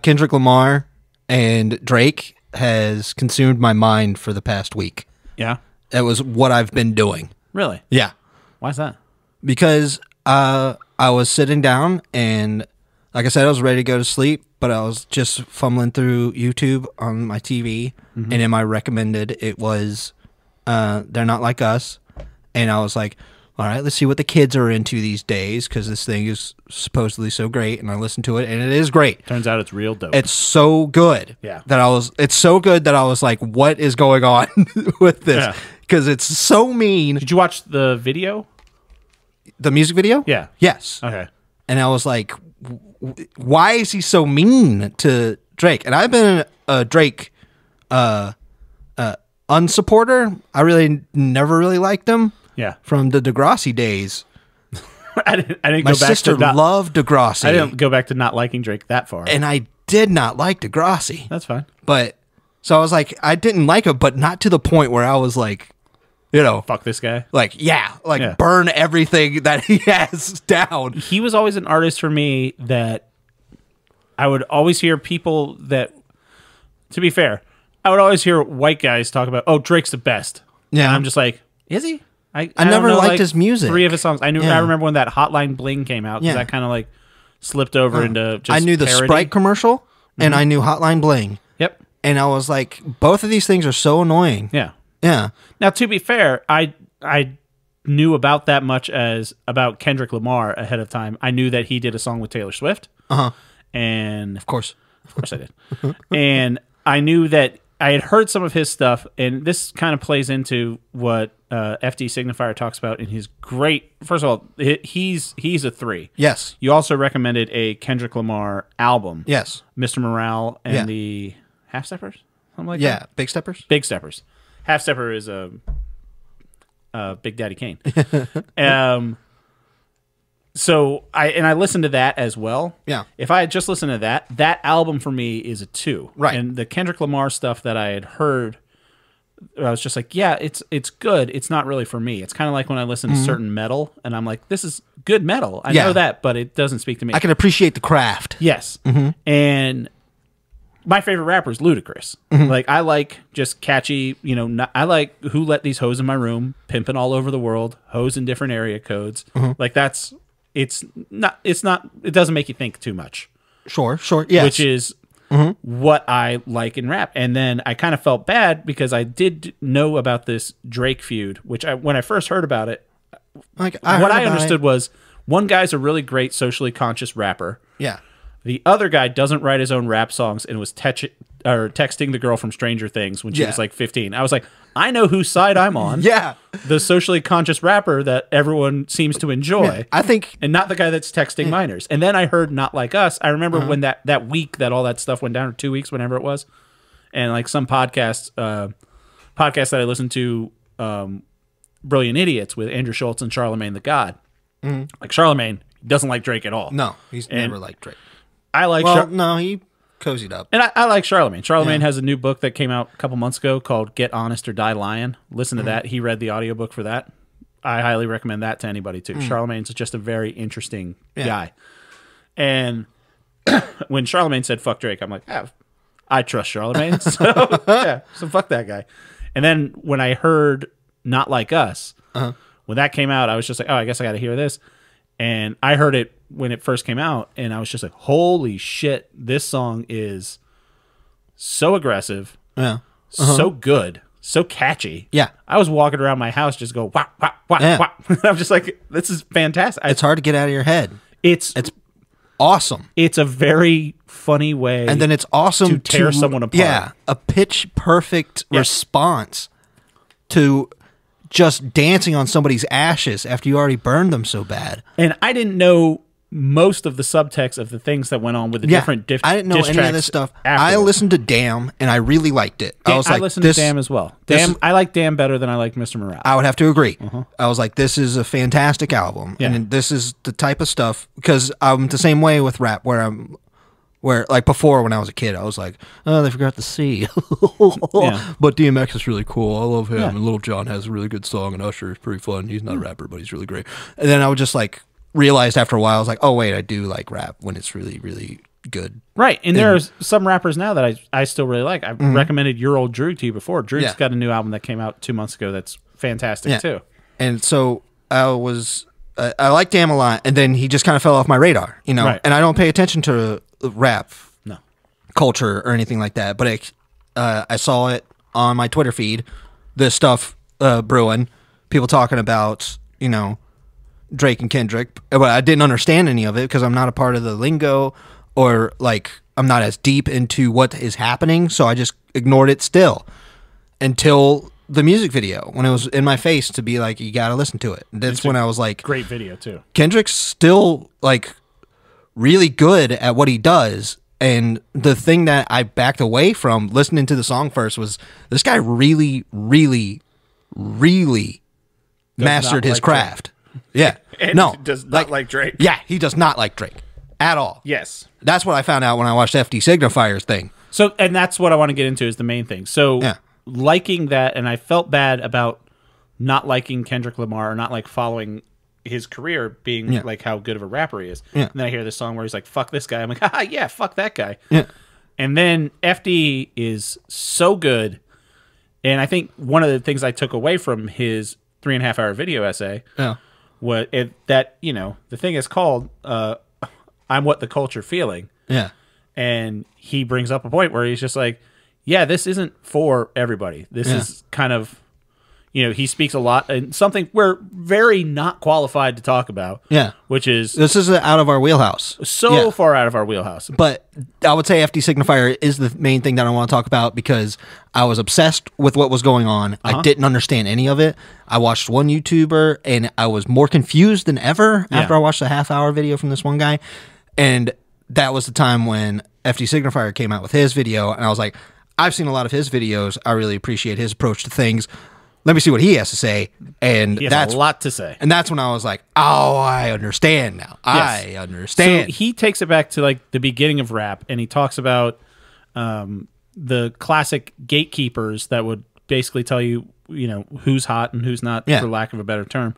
Kendrick Lamar and Drake has consumed my mind for the past week. Yeah. That was what I've been doing. Really? Yeah. Why's that? Because I was sitting down and, like I said, I was ready to go to sleep, but I was just fumbling through YouTube on my TV, and in my recommended, it was They're Not Like Us. And I was like, all right, let's see what the kids are into these days, because this thing is supposedly so great. And I listened to it, and it is great. Turns out it's real dope. It's so good. Yeah. It's so good that I was like, what is going on with this? Yeah. Because it's so mean. Did you watch the video? The music video? Yeah. Yes. Okay. And I was like, why is he so mean to Drake? And I've been a Drake unsupporter. I really never really liked him. Yeah. From the Degrassi days. I didn't My go back sister to not, loved Degrassi. I didn't go back to not liking Drake that far. And I did not like Degrassi. That's fine. But so I was like, I didn't like him, but not to the point where I was like, you know, Fuck this guy. like, burn everything that he has down. He was always an artist for me that I would always hear people that, to be fair, I would always hear white guys talk about, oh, Drake's the best. Yeah. And I'm just like, is he? I never don't know, liked his music. 3 of his songs. I Yeah. remember when that Hotline Bling came out, because Yeah. that kind of like slipped over into just I knew the parody. Sprite commercial and I knew Hotline Bling. Yep. And I was like, both of these things are so annoying. Yeah. Yeah. Now, to be fair, I knew about that much as about Kendrick Lamar ahead of time. I knew that he did a song with Taylor Swift. And Of course. of course I did. And I knew that I had heard some of his stuff, and this kind of plays into what FD Signifier talks about in his great. First of all, he's a 3. Yes. You also recommended a Kendrick Lamar album. Yes. Mr. Morale and Yeah. the Half Steppers, something like Yeah. that. Big Steppers? Big Steppers. Half Stepper is a Big Daddy Kane. So I listened to that as well. Yeah. If I had just listened to that album for me is a 2. Right. And the Kendrick Lamar stuff that I had heard, I was just like, yeah, it's good. It's not really for me. It's kind of like when I listen to certain metal, and I'm like, this is good metal. I Yeah. know that, but it doesn't speak to me. I can appreciate the craft. Yes. And my favorite rapper is Ludacris. Like, I like just catchy, I like Who Let These Hoes in My Room, pimping all over the world, hoes in different area codes. Like, it doesn't make you think too much. Sure. Yes. Which is what I like in rap. And then I kind of felt bad because I did know about this Drake feud, which when I first heard about it, like, what I understood was one guy's a really great socially conscious rapper. Yeah. The other guy doesn't write his own rap songs and was texting the girl from Stranger Things when she was like 15. I was like, I know whose side I'm on. Yeah. The socially conscious rapper that everyone seems to enjoy. Yeah, I think. And not the guy that's texting minors. And then I heard Not Like Us. I remember when that week that all that stuff went down, or 2 weeks, whenever it was. And like some podcast that I listened to, Brilliant Idiots with Andrew Schultz and Charlemagne the God. Like, Charlemagne doesn't like Drake at all. No, he's never liked Drake. I like no, he cozied up. And I like Charlemagne. Charlemagne has a new book that came out a couple months ago called Get Honest or Die Lying. Listen to that. He read the audiobook for that. I highly recommend that to anybody too. Charlemagne's just a very interesting guy. And when Charlemagne said fuck Drake, I'm like, I trust Charlemagne. So so fuck that guy. And then when I heard Not Like Us, when that came out, I was just like, oh, I guess I got to hear this. And I heard it when it first came out, and I was just like, holy shit, this song is so aggressive, so good, so catchy. Yeah. I was walking around my house just go, wah, wah, wah, wah. I'm just like, this is fantastic. It's hard to get out of your head. It's awesome. It's a very funny way, and then it's awesome to tear someone apart. Yeah, a pitch perfect response to just dancing on somebody's ashes after you already burned them so bad. And I didn't know most of the subtext of the things that went on with the different I didn't know any of this stuff. I listened to Damn, and I really liked it. I listened to Damn as well. Damn, I like Damn better than I like Mr. Morale. I would have to agree. I was like, this is a fantastic album. And this is the type of stuff, because I'm the same way with rap, where like before when I was a kid, I was like, oh, they forgot the C. But DMX is really cool. I love him. And Lil Jon has a really good song, and Usher is pretty fun. He's not a rapper, but he's really great. And then I would just like realized after a while, I was like, oh wait, I do like rap when it's really, really good. Right. And there are some rappers now that I still really like. I've recommended Your Old Droog to you before. Droog's got a new album that came out 2 months ago that's fantastic too. And so I liked Damn a lot, and then he just kind of fell off my radar, you know. Right. And I don't pay attention to rap No. culture or anything like that, but I saw it on my Twitter feed, this stuff brewing, people talking about, you know, Drake and Kendrick, but I didn't understand any of it because I'm not a part of the lingo, or like I'm not as deep into what is happening, so I just ignored it still until the music video, when it was in my face to be like, you gotta listen to it. That's when I was like, great video too. Kendrick's still like really good at what he does. And the thing that I backed away from listening to the song first was, this guy really, really, really mastered his craft. Yeah. And he does not like Drake. Yeah, he does not like Drake at all. Yes. That's what I found out when I watched FD Signifier's thing. So, and that's what I want to get into is the main thing. So, liking that, and I felt bad about not liking Kendrick Lamar, or not like following his career being like how good of a rapper he is. And then I hear this song where he's like, fuck this guy. I'm like, yeah, fuck that guy. And then FD is so good. And I think one of the things I took away from his 3.5 hour video essay that, you know, the thing is called I'm What the Culture Feeling. Yeah. And he brings up a point where he's just like, yeah, this isn't for everybody. This is kind of, you know, he speaks a lot, and something we're very not qualified to talk about. Yeah. Which is, this is out of our wheelhouse. So far out of our wheelhouse. But I would say FD Signifier is the main thing that I want to talk about, because I was obsessed with what was going on. I didn't understand any of it. I watched one YouTuber, and I was more confused than ever after I watched a half-hour video from this one guy. And that was the time when FD Signifier came out with his video, and I was like, I've seen a lot of his videos. I really appreciate his approach to things. Let me see what he has to say. And he has a lot to say. And that's when I was like, oh, I understand now. Yes. I understand. So he takes it back to like the beginning of rap, and he talks about the classic gatekeepers that would basically tell you, you know, who's hot and who's not, for lack of a better term.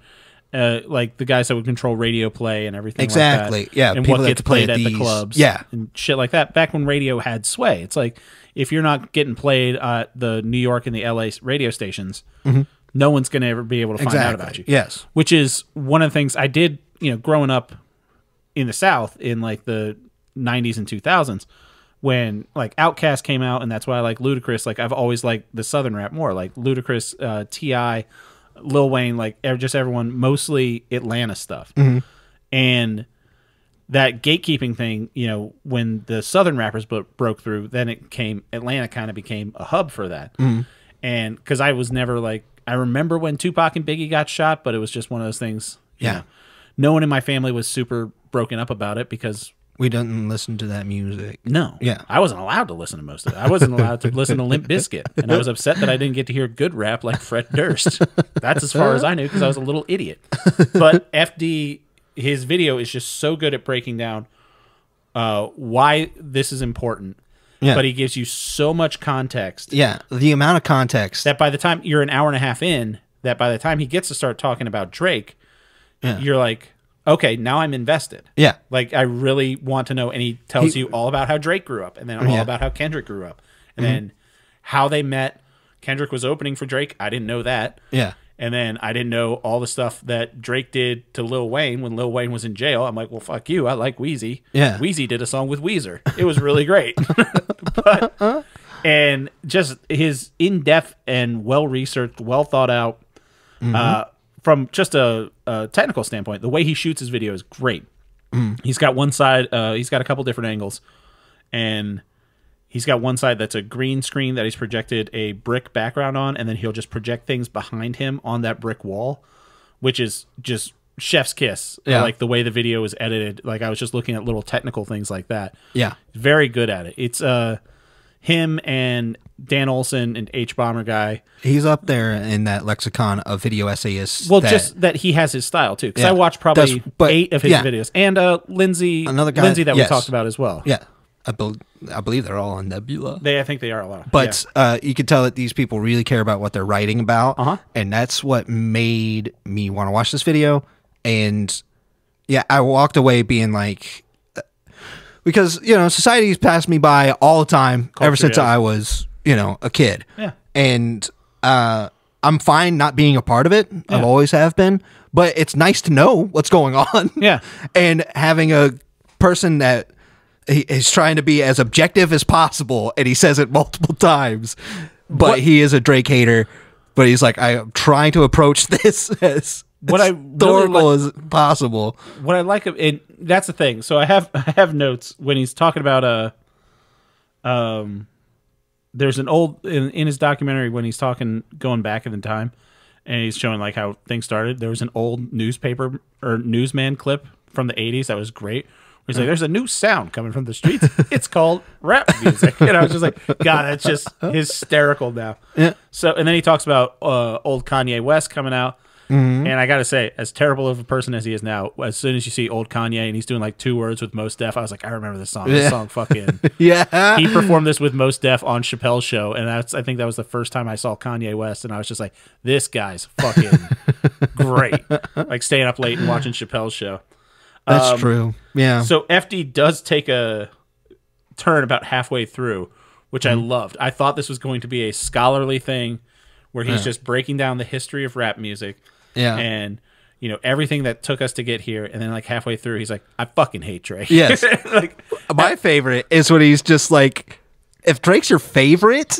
Like the guys that would control radio play and everything like that. Yeah. And what gets played at the clubs. Yeah. And shit like that. Back when radio had sway. It's like, if you're not getting played at the New York and the LA radio stations, no one's going to ever be able to find out about you. Yes. Which is one of the things I did, you know, growing up in the South in like the 90s and 2000s, when like Outkast came out, and that's why I like Ludacris. Like I've always liked the Southern rap more, like Ludacris, T.I., Lil Wayne, like just everyone, mostly Atlanta stuff. And that gatekeeping thing, you know, when the Southern rappers broke through, then Atlanta kind of became a hub for that. And because I was never like, I remember when Tupac and Biggie got shot, but it was just one of those things. You know, no one in my family was super broken up about it because we didn't listen to that music. No. Yeah. I wasn't allowed to listen to most of it. I wasn't allowed to listen to Limp Bizkit. And I was upset that I didn't get to hear good rap like Fred Durst. That's as far as I knew, because I was a little idiot. But FD, his video is just so good at breaking down why this is important. Yeah. But he gives you so much context. Yeah. The amount of context. That by the time you're an hour and a half in, that by the time he gets to start talking about Drake, Yeah. you're like, okay, now I'm invested. Yeah. Like, I really want to know. And he tells you all about how Drake grew up, and then all about how Kendrick grew up, and then how they met. Kendrick was opening for Drake. I didn't know that. Yeah. And then I didn't know all the stuff that Drake did to Lil Wayne when Lil Wayne was in jail. I'm like, well, fuck you. I like Wheezy. Yeah. Wheezy did a song with Weezer. It was really great. And just his in-depth and well-researched, well-thought-out, from just a technical standpoint, the way he shoots his video is great. He's got one side, he's got a couple different angles, and he's got one side that's a green screen that he's projected a brick background on, and then he'll just project things behind him on that brick wall, which is just chef's kiss. Yeah. Like the way the video is edited. Like, I was just looking at little technical things like that. Yeah. Very good at it. It's him and Dan Olson and H-Bomber guy. He's up there in that lexicon of video essayists. Well, just that he has his style too. Because I watched probably 8 of his videos, and Lindsay, another guy, Lindsay that we talked about as well. Yeah, I believe they're all on Nebula. I think they are a lot. But you can tell that these people really care about what they're writing about, and that's what made me want to watch this video. And yeah, I walked away being like, because society's passed me by all the time ever since I was a kid. Yeah. And I'm fine not being a part of it. Yeah. I've always have been. But it's nice to know what's going on. Yeah. And having a person that is trying to be as objective as possible, and he says it multiple times, but he is a Drake hater. But he's like, I am trying to approach this as historical as possible. What I like of it, that's the thing. So I have notes when he's talking about there's an old in his documentary when he's talking going back in the time, and he's showing like how things started. There was an old newspaper or newsman clip from the 80s that was great. He's like, there's a new sound coming from the streets. It's called rap music. And I was just like, God, that's just hysterical now. Yeah. So, and then he talks about old Kanye West coming out. And I got to say, as terrible of a person as he is now, as soon as you see old Kanye and he's doing like 2 words with Mos Def, I was like, I remember this song. This song fucking... Yeah. He performed this with Mos Def on Chappelle's show. And I think that was the first time I saw Kanye West. And I was just like, this guy's fucking great. Like staying up late and watching Chappelle's show. That's true. Yeah. So FD does take a turn about halfway through, which I loved. I thought this was going to be a scholarly thing where he's just breaking down the history of rap music. Yeah. And, everything that took us to get here. And then like halfway through, he's like, I fucking hate Drake. Yes. Like, my favorite is when he's just like, if Drake's your favorite,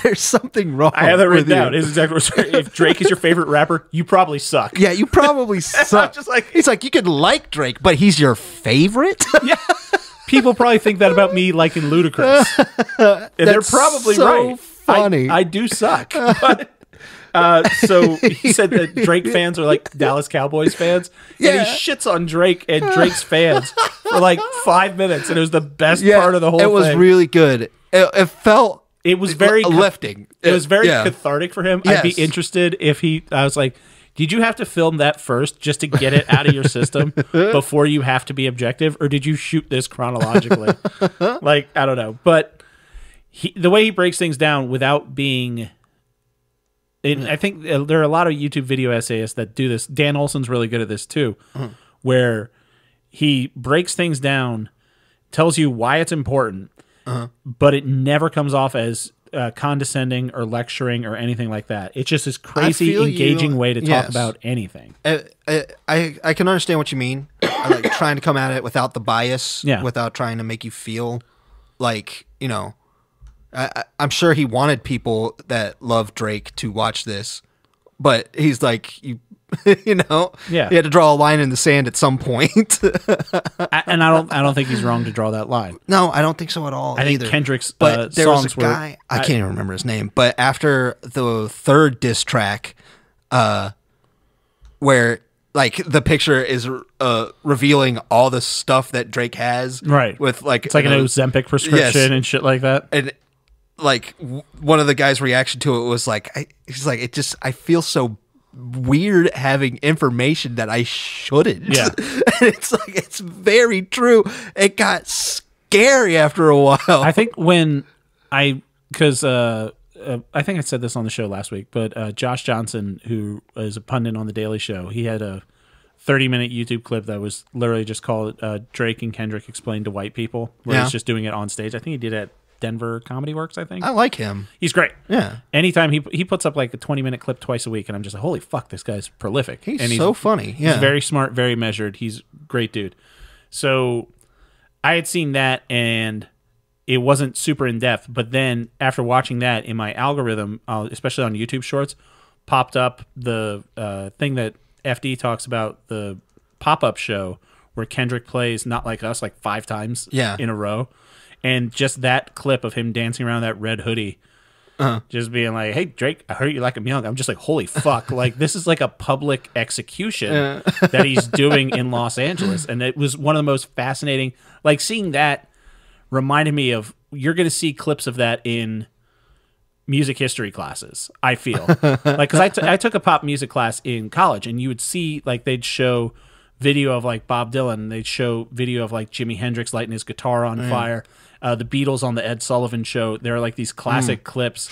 there's something wrong. I have that written down. It's exactly what, if Drake is your favorite rapper, you probably suck. Yeah, you probably suck. Just like, he's like, you can like Drake, but he's your favorite? Yeah. People probably think that about me liking Ludacris. And they're probably so right. Funny. I do suck. But, so he said that Drake fans are like Dallas Cowboys fans. Yeah. And he shits on Drake and Drake's fans for like 5 minutes. And it was the best part of the whole thing. It was really good. It felt... It was very lifting. It was very cathartic for him. Yes. I'd be interested if I was like, did you have to film that first just to get it out of your system before you have to be objective? Or did you shoot this chronologically? Like, I don't know. But the way he breaks things down without being... I think there are a lot of YouTube video essayists that do this. Dan Olson's really good at this too, where he breaks things down, tells you why it's important, but it never comes off as condescending or lecturing or anything like that. It's just this crazy, engaging way to talk about anything. I can understand what you mean. I like trying to come at it without the bias, without trying to make you feel like, I'm sure he wanted people that love Drake to watch this, but he's like, you know, he had to draw a line in the sand at some point. And I don't think he's wrong to draw that line. No, I don't think so at all. I either. think Kendrick's but there songs was a guy, I can't even remember his name, but after the third diss track, where like the picture is revealing all the stuff that Drake has, right? With like it's like an Ozempic prescription and shit like that, and like one of the guys' reaction to it was like, he's like, I feel so weird having information that I shouldn't. Yeah. And it's like, it's very true. It got scary after a while. I think when because I think I said this on the show last week, but Josh Johnson, who is a pundit on The Daily Show, he had a 30-minute YouTube clip that was literally just called Drake and Kendrick Explain to White People, where he's just doing it on stage. I think he did it at Denver Comedy Works, I think. I like him. He's great. Yeah. Anytime he puts up like a 20-minute clip twice a week, and I'm just like, holy fuck, this guy's prolific. He's so funny. Yeah. He's very smart, very measured. He's a great dude. So I had seen that, and it wasn't super in-depth. But then after watching that, in my algorithm, especially on YouTube Shorts, popped up the thing that FD talks about, the pop-up show where Kendrick plays Not Like Us like 5 times in a row. And just that clip of him dancing around that red hoodie, just being like, hey, Drake, I heard you like him young. I'm just like, holy fuck. Like, this is like a public execution that he's doing in Los Angeles. And it was one of the most fascinating. Like, seeing that reminded me of, you're going to see clips of that in music history classes, I feel. Like, because I took a pop music class in college, and you would see, like, they'd show video of, like, Bob Dylan. They'd show video of, like, Jimi Hendrix lighting his guitar on fire. The Beatles on the Ed Sullivan Show. There are like these classic clips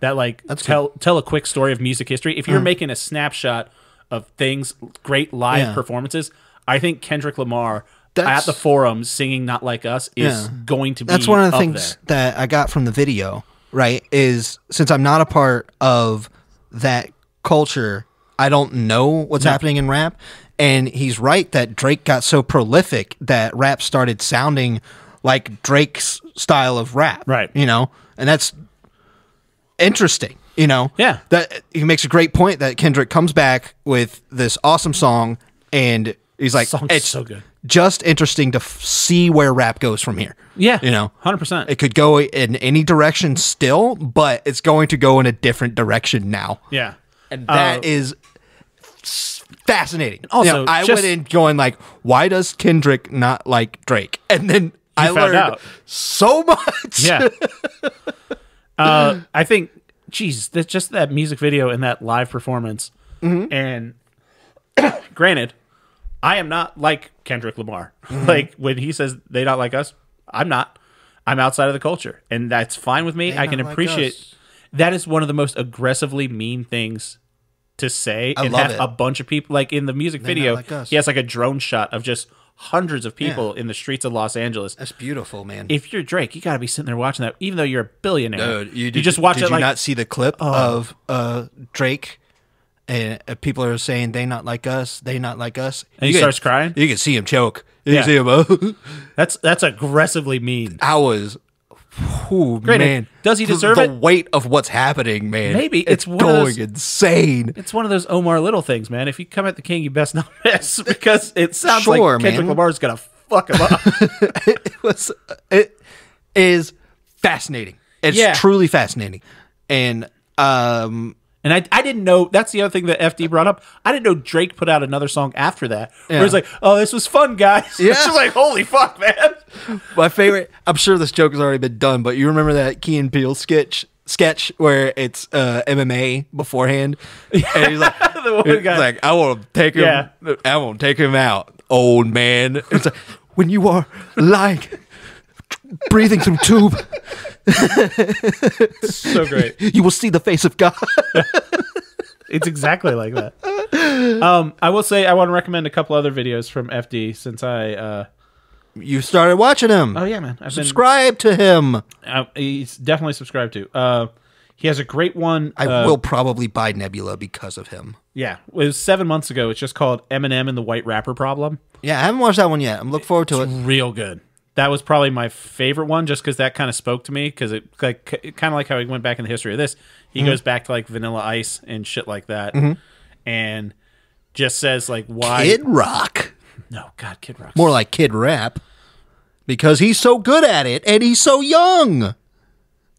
that like tell a quick story of music history. If you're making a snapshot of things, great live performances, I think Kendrick Lamar at the Forum singing Not Like Us is going to be That's one of the up things there. that I got from the video, right? Is since I'm not a part of that culture, I don't know what's happening in rap. And he's right that Drake got so prolific that rap started sounding like Drake's style of rap, right? You know, and that's interesting. You know, that he makes a great point that Kendrick comes back with this awesome song, and he's like, "It's so good." Just interesting to see where rap goes from here. Yeah, you know, 100%. It could go in any direction still, but it's going to go in a different direction now. Yeah, and that is fascinating. Also, you know, I went in going like, "Why does Kendrick not like Drake?" And then I learned out so much. Yeah. I think, geez, just that music video and that live performance. And granted, I am not like Kendrick Lamar. Like, when he says they not like us, I'm not. I'm outside of the culture. And that's fine with me. I can appreciate that. Is one of the most aggressively mean things to say. I and love have it. a bunch of people, like in the music video, he has like a drone shot of just hundreds of people in the streets of Los Angeles. That's beautiful, man. If you're Drake, you got to be sitting there watching that, even though you're a billionaire. Dude, you just watch it. Did like, you not see the clip of Drake? And people are saying they not like us. They not like us. And he starts crying. You can see him choke. You can see him. That's aggressively mean. I was. Ooh, Granted, man, does he deserve the it? weight of what's happening, man? Maybe it's one of going those, insane. It's one of those Omar Little things, man. If you come at the king, you best not miss, because it sounds like Kendrick Lamar's gonna fuck him up. It is fascinating. It's truly fascinating, and I didn't know, that's the other thing that FD brought up. I didn't know Drake put out another song after that where he's like, oh, this was fun, guys. Yeah. It's just like, holy fuck, man. My favorite, I'm sure this joke has already been done, but you remember that Key and Peele sketch sketch where it's MMA beforehand, and he's like, like, I want to take him, I want to take him out, old man. It's like, when you are like breathing through tube, so great. You will see the face of God. It's exactly like that. I will say I want to recommend a couple other videos from FD since I you started watching him. Oh yeah, man. Subscribe to him. He's definitely subscribed to. He has a great one. I will probably buy Nebula because of him. Yeah, it was 7 months ago. It's just called Eminem and the White Rapper Problem. Yeah, I haven't watched that one yet. I'm looking forward to it. Real good. That was probably my favorite one, just because that kind of spoke to me. Because it kind of like how he went back in the history of this. He goes back to like Vanilla Ice and shit like that, and just says like, why Kid Rock? No, God, Kid Rock. More like Kid Rap, because he's so good at it and he's so young.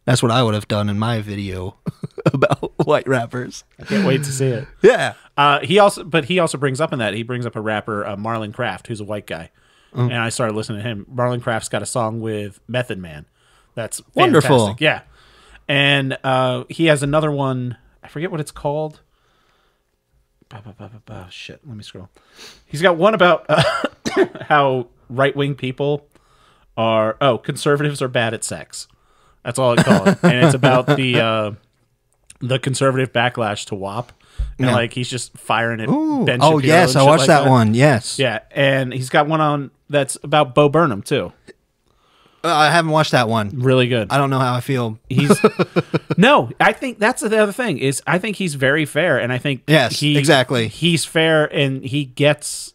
That's what I would have done in my video about white rappers. I can't wait to see it. Yeah. He also brings up in that, he brings up a rapper, Marlon Craft, who's a white guy. And I started listening to him. Marlon Craft's got a song with Method Man. That's fantastic. Wonderful. Yeah. And he has another one. I forget what it's called. Shit. Let me scroll. He's got one about how right-wing people are... Oh, conservatives are bad at sex. That's all it called. And it's about the the conservative backlash to WAP. And Yeah. like he's just firing at Ooh. Ben Oh, Shapiro yes. and I shit watched like that one. Yes. Yeah, and he's got one on that's about Bo Burnham too. I haven't watched that one. Really good. I don't know how I feel. He's no. I think that's the other thing is I think he's very fair, and I think Yes, exactly. He's fair, and he gets.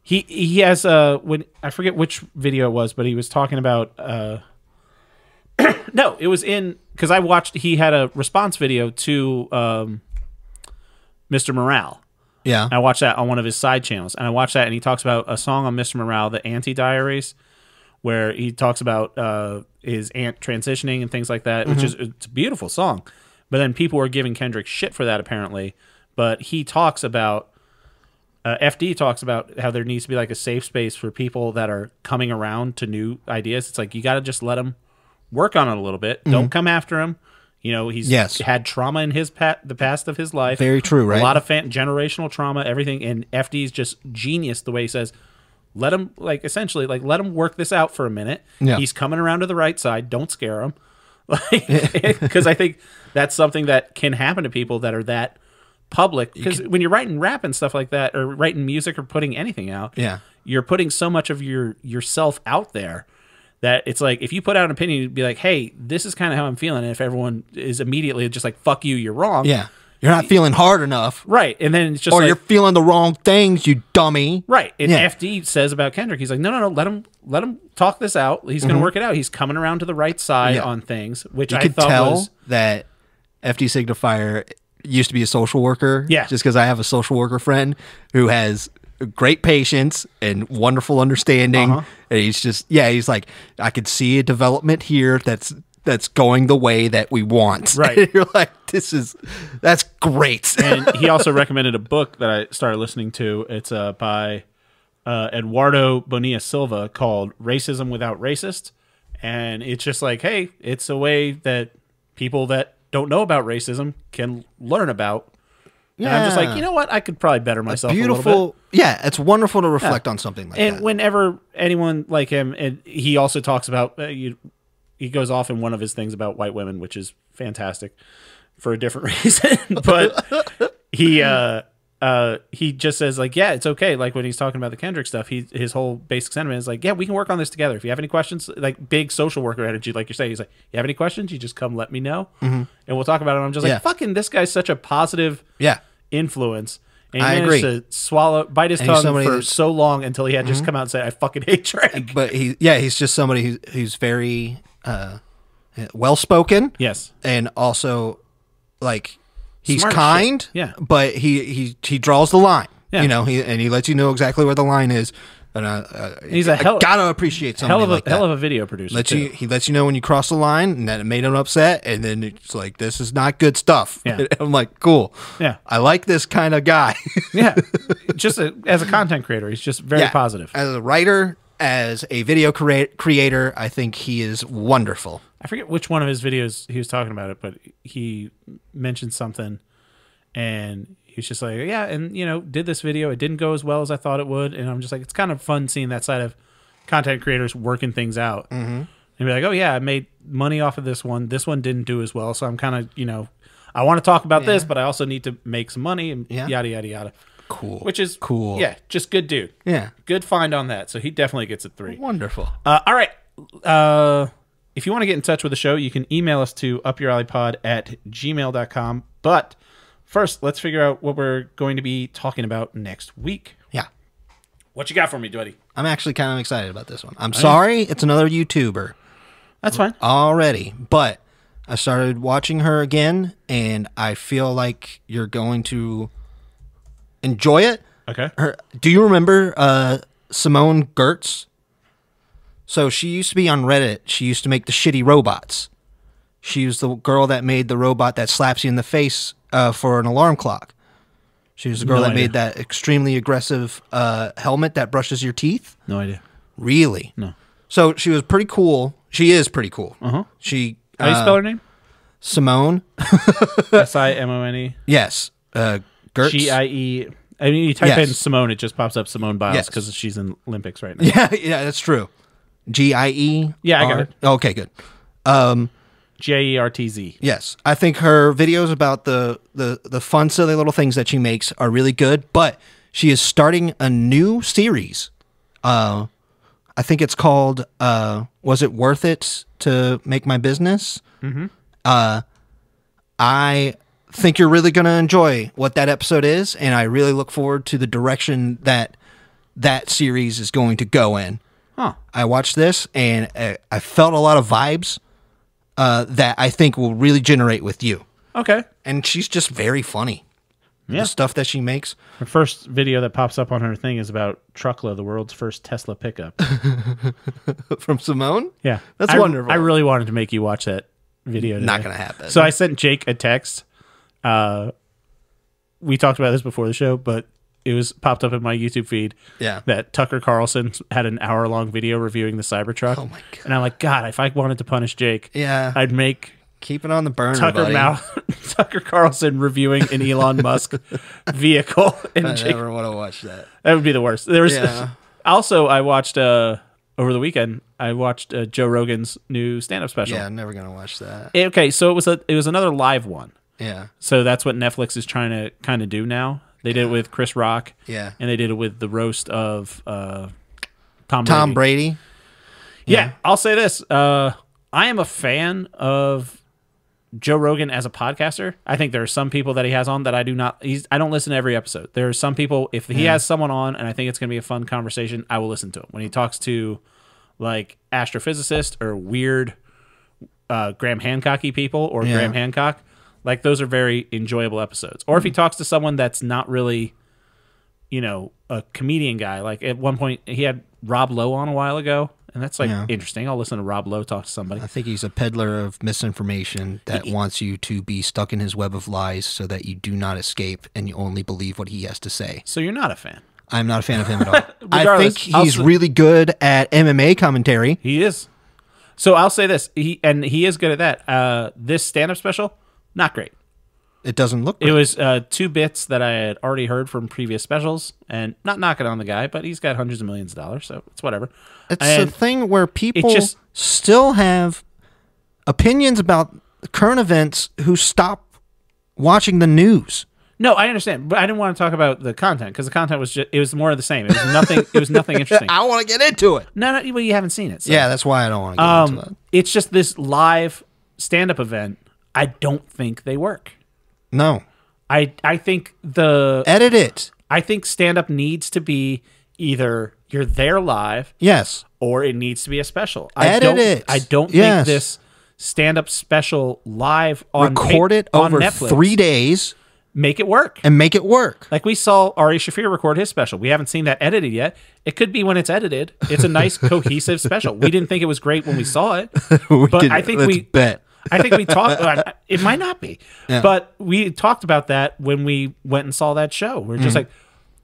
He has when I forget which video it was, but he was talking about. No, it was in because I watched. He had a response video to Mr. Morale. Yeah. I watched that on one of his side channels, and I watched that, and he talks about a song on Mr. Morale, the Anti Diaries, where he talks about his aunt transitioning and things like that, which is it's a beautiful song. But then people were giving Kendrick shit for that apparently. But he talks about FD talks about how there needs to be like a safe space for people that are coming around to new ideas. It's like you got to just let them work on it a little bit. Don't come after him. You know, he's had trauma in his the past of his life. Very true, right? A lot of generational trauma, everything. And FD's just genius the way he says, let him, like, essentially, like, let him work this out for a minute. Yeah. He's coming around to the right side. Don't scare him. Because I think that's something that can happen to people that are that public. Because when you're writing rap and stuff like that, or writing music or putting anything out, you're putting so much of yourself out there that it's like, if you put out an opinion, you'd be like, hey, this is kind of how I'm feeling. And if everyone is immediately just like, fuck you, you're wrong. Yeah. You're not feeling hard enough. Right. And then it's just or like, you're feeling the wrong things, you dummy. Right. And FD says about Kendrick, he's like, no, let him talk this out. He's going to work it out. He's coming around to the right side on things, which I thought tell was that FD Signifier used to be a social worker. Yeah. Just because I have a social worker friend who has great patience and wonderful understanding. And he's just, he's like, I could see a development here that's going the way that we want. Right. And you're like, that's great. And he also recommended a book that I started listening to. It's by Eduardo Bonilla Silva called Racism Without Racist. And it's just like, hey, it's a way that people that don't know about racism can learn about. And I'm just like, you know what? I could probably better myself a little bit. Yeah, it's wonderful to reflect on something like that. And whenever anyone like him, and he also talks about, he goes off in one of his things about white women, which is fantastic for a different reason. But he just says like, yeah, it's okay. Like when he's talking about the Kendrick stuff, his whole basic sentiment is like, yeah, we can work on this together. If you have any questions, like big social worker energy, like you're saying, he's like, you have any questions? You just come let me know, and we'll talk about it. And I'm just like, fucking, this guy's such a positive influence. And he managed to bite his tongue for so long until he had just come out and say, I fucking hate Drake. But he's just somebody who's very well spoken. Yes. And also like he's Smart kind. shit. Yeah. But he draws the line. Yeah. You know, he lets you know exactly where the line is. And he's a gotta appreciate somebody like that. Hell of a video producer. He lets you know when you cross the line, and that it made him upset, and then it's like, this is not good stuff. Yeah. I'm like, cool. Yeah. I like this kind of guy. Yeah. Just as a content creator, he's just very positive. As a writer, as a video creator, I think he is wonderful. I forget which one of his videos he was talking about it, but he mentioned something, and he's just like, yeah, and did this video. It didn't go as well as I thought it would, and I'm just like, it's kind of fun seeing that side of content creators working things out. And be like, oh yeah, I made money off of this one. This one didn't do as well, so I'm kind of, I want to talk about this, but I also need to make some money and yada yada yada. Cool. Which is cool. Yeah, just good dude. Yeah, good find on that. So he definitely gets a 3. Wonderful. All right. If you want to get in touch with the show, you can email us to upyouralleypod@gmail.com. But first, let's figure out what we're going to be talking about next week. Yeah. What you got for me, Dweddy? I'm actually kind of excited about this one. I'm sorry, it's another YouTuber. That's fine. Already. But I started watching her again, and I feel like you're going to enjoy it. Okay. Do you remember Simone Gertz? So she used to be on Reddit. She used to make the shitty robots. She was the girl that made the robot that slaps you in the face for an alarm clock. She was the girl that made that extremely aggressive helmet that brushes your teeth. No idea. Really? No. So she was pretty cool. She is pretty cool. She. How do you spell her name? Simone. Simone. Yes. Gertz. G-I-E. I mean, you type in Simone, it just pops up Simone Biles because she's in Olympics right now. Yeah, that's true. G-I-E. Yeah, I got it. Okay, good. Jertz. Yes, I think her videos about the fun, silly little things that she makes are really good. But she is starting a new series. I think it's called "Was It Worth It to Make My Business?" Mm-hmm. I think you're really going to enjoy what that episode is, and I really look forward to the direction that series is going to go in. Huh. I watched this, and I felt a lot of vibes that I think will really generate with you. Okay. And she's just very funny. Yeah. The stuff that she makes. Her first video that pops up on her thing is about Truckla, the world's first Tesla pickup. From Simone? Yeah. That's wonderful. I really wanted to make you watch that video today. Not going to happen. So I sent Jake a text. We talked about this before the show, but it was popped up in my YouTube feed. Yeah. That Tucker Carlson had an hour-long video reviewing the Cybertruck. Oh, my God. And I'm like, God, if I wanted to punish Jake, Yeah. I'd make... Keep it on the burner, buddy. Tucker Carlson reviewing an Elon Musk vehicle. And I Jake, never want to watch that. that would be the worst. There was Yeah. Also, I watched over the weekend. I watched Joe Rogan's new stand-up special. Yeah, I'm never going to watch that. Okay, so it was another live one. Yeah. So that's what Netflix is trying to kind of do now. They did it with Chris Rock. Yeah. And they did it with the roast of Tom Brady. Yeah, I'll say this. I am a fan of Joe Rogan as a podcaster. I think there are some people that he has on that I do not. I don't listen to every episode. There are some people, if he has someone on and I think it's going to be a fun conversation, I will listen to him. When he talks to like astrophysicists or weird Graham Hancocky people or Graham Hancock, like those are very enjoyable episodes. Or if he talks to someone that's not really, a comedian guy. Like at one point he had Rob Lowe on a while ago. And that's interesting. I'll listen to Rob Lowe talk to somebody. I think he's a peddler of misinformation that wants you to be stuck in his web of lies so that you do not escape and you only believe what he has to say. So you're not a fan? I'm not a fan of him at all. I think he's really good at MMA commentary. He is. So I'll say this. He is good at that. This stand-up special, not great. It doesn't look great. It was 2 bits that I had already heard from previous specials, and not knocking on the guy, but he's got hundreds of millions of dollars, so it's whatever. It's a thing where people still have opinions about current events who stop watching the news. No, I understand, but I didn't want to talk about the content because the content was it was more of the same. It was nothing. It was nothing interesting. I want to get into it. No, well, you haven't seen it. So. Yeah, that's why I don't want to get into it. It's just this live stand-up event. I don't think they work. No. I think edit it. I think stand-up needs to be either you're there live, yes, or it needs to be a special. I don't think this stand-up special live on record it over Netflix, 3 days, make it work, and make it work. Like we saw Ari Shaffir record his special. We haven't seen that edited yet. It could be when it's edited. It's a nice cohesive special. We didn't think it was great when we saw it, but I think I think we talked. It might not be, but we talked about that when we went and saw that show. We're just like,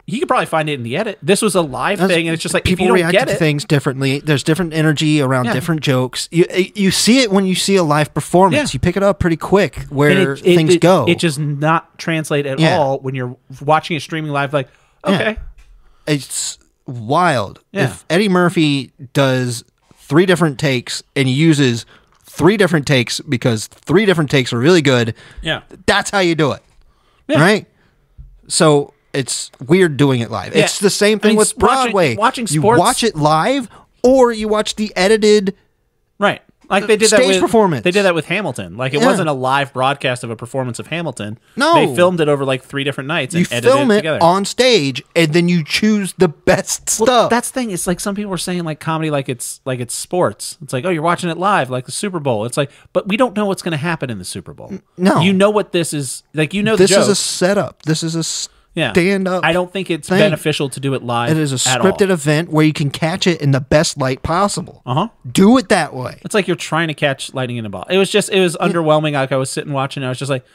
you could probably find it in the edit. This was a live thing, and it's just like people if you don't react get to things differently. There's different energy around different jokes. You see it when you see a live performance. You pick it up pretty quick where things go. It just not translate at all when you're watching it streaming live. Like, okay, it's wild. If Eddie Murphy does 3 different takes and he uses 3 different takes because 3 different takes are really good. Yeah, that's how you do it, right? So it's weird doing it live. It's the same thing with Broadway. Watching sports, you watch it live, or you watch the edited, right? Like they did stage that with performance. They did that with Hamilton. Like it wasn't a live broadcast of a performance of Hamilton. No, they filmed it over like 3 different nights and edited film it it together on stage, and then you choose the best stuff. That's the thing. It's like some people are saying like comedy, like it's sports. It's like, oh, you're watching it live, like the Super Bowl. It's like, but we don't know what's going to happen in the Super Bowl. No, you know what this is like. You know, this the is a setup. This is a stand up. I don't think it's beneficial to do it live. It is a scripted event where you can catch it in the best light possible. Do it that way. It's like you're trying to catch lightning in a ball. It was underwhelming. Like I was sitting watching, I was just like,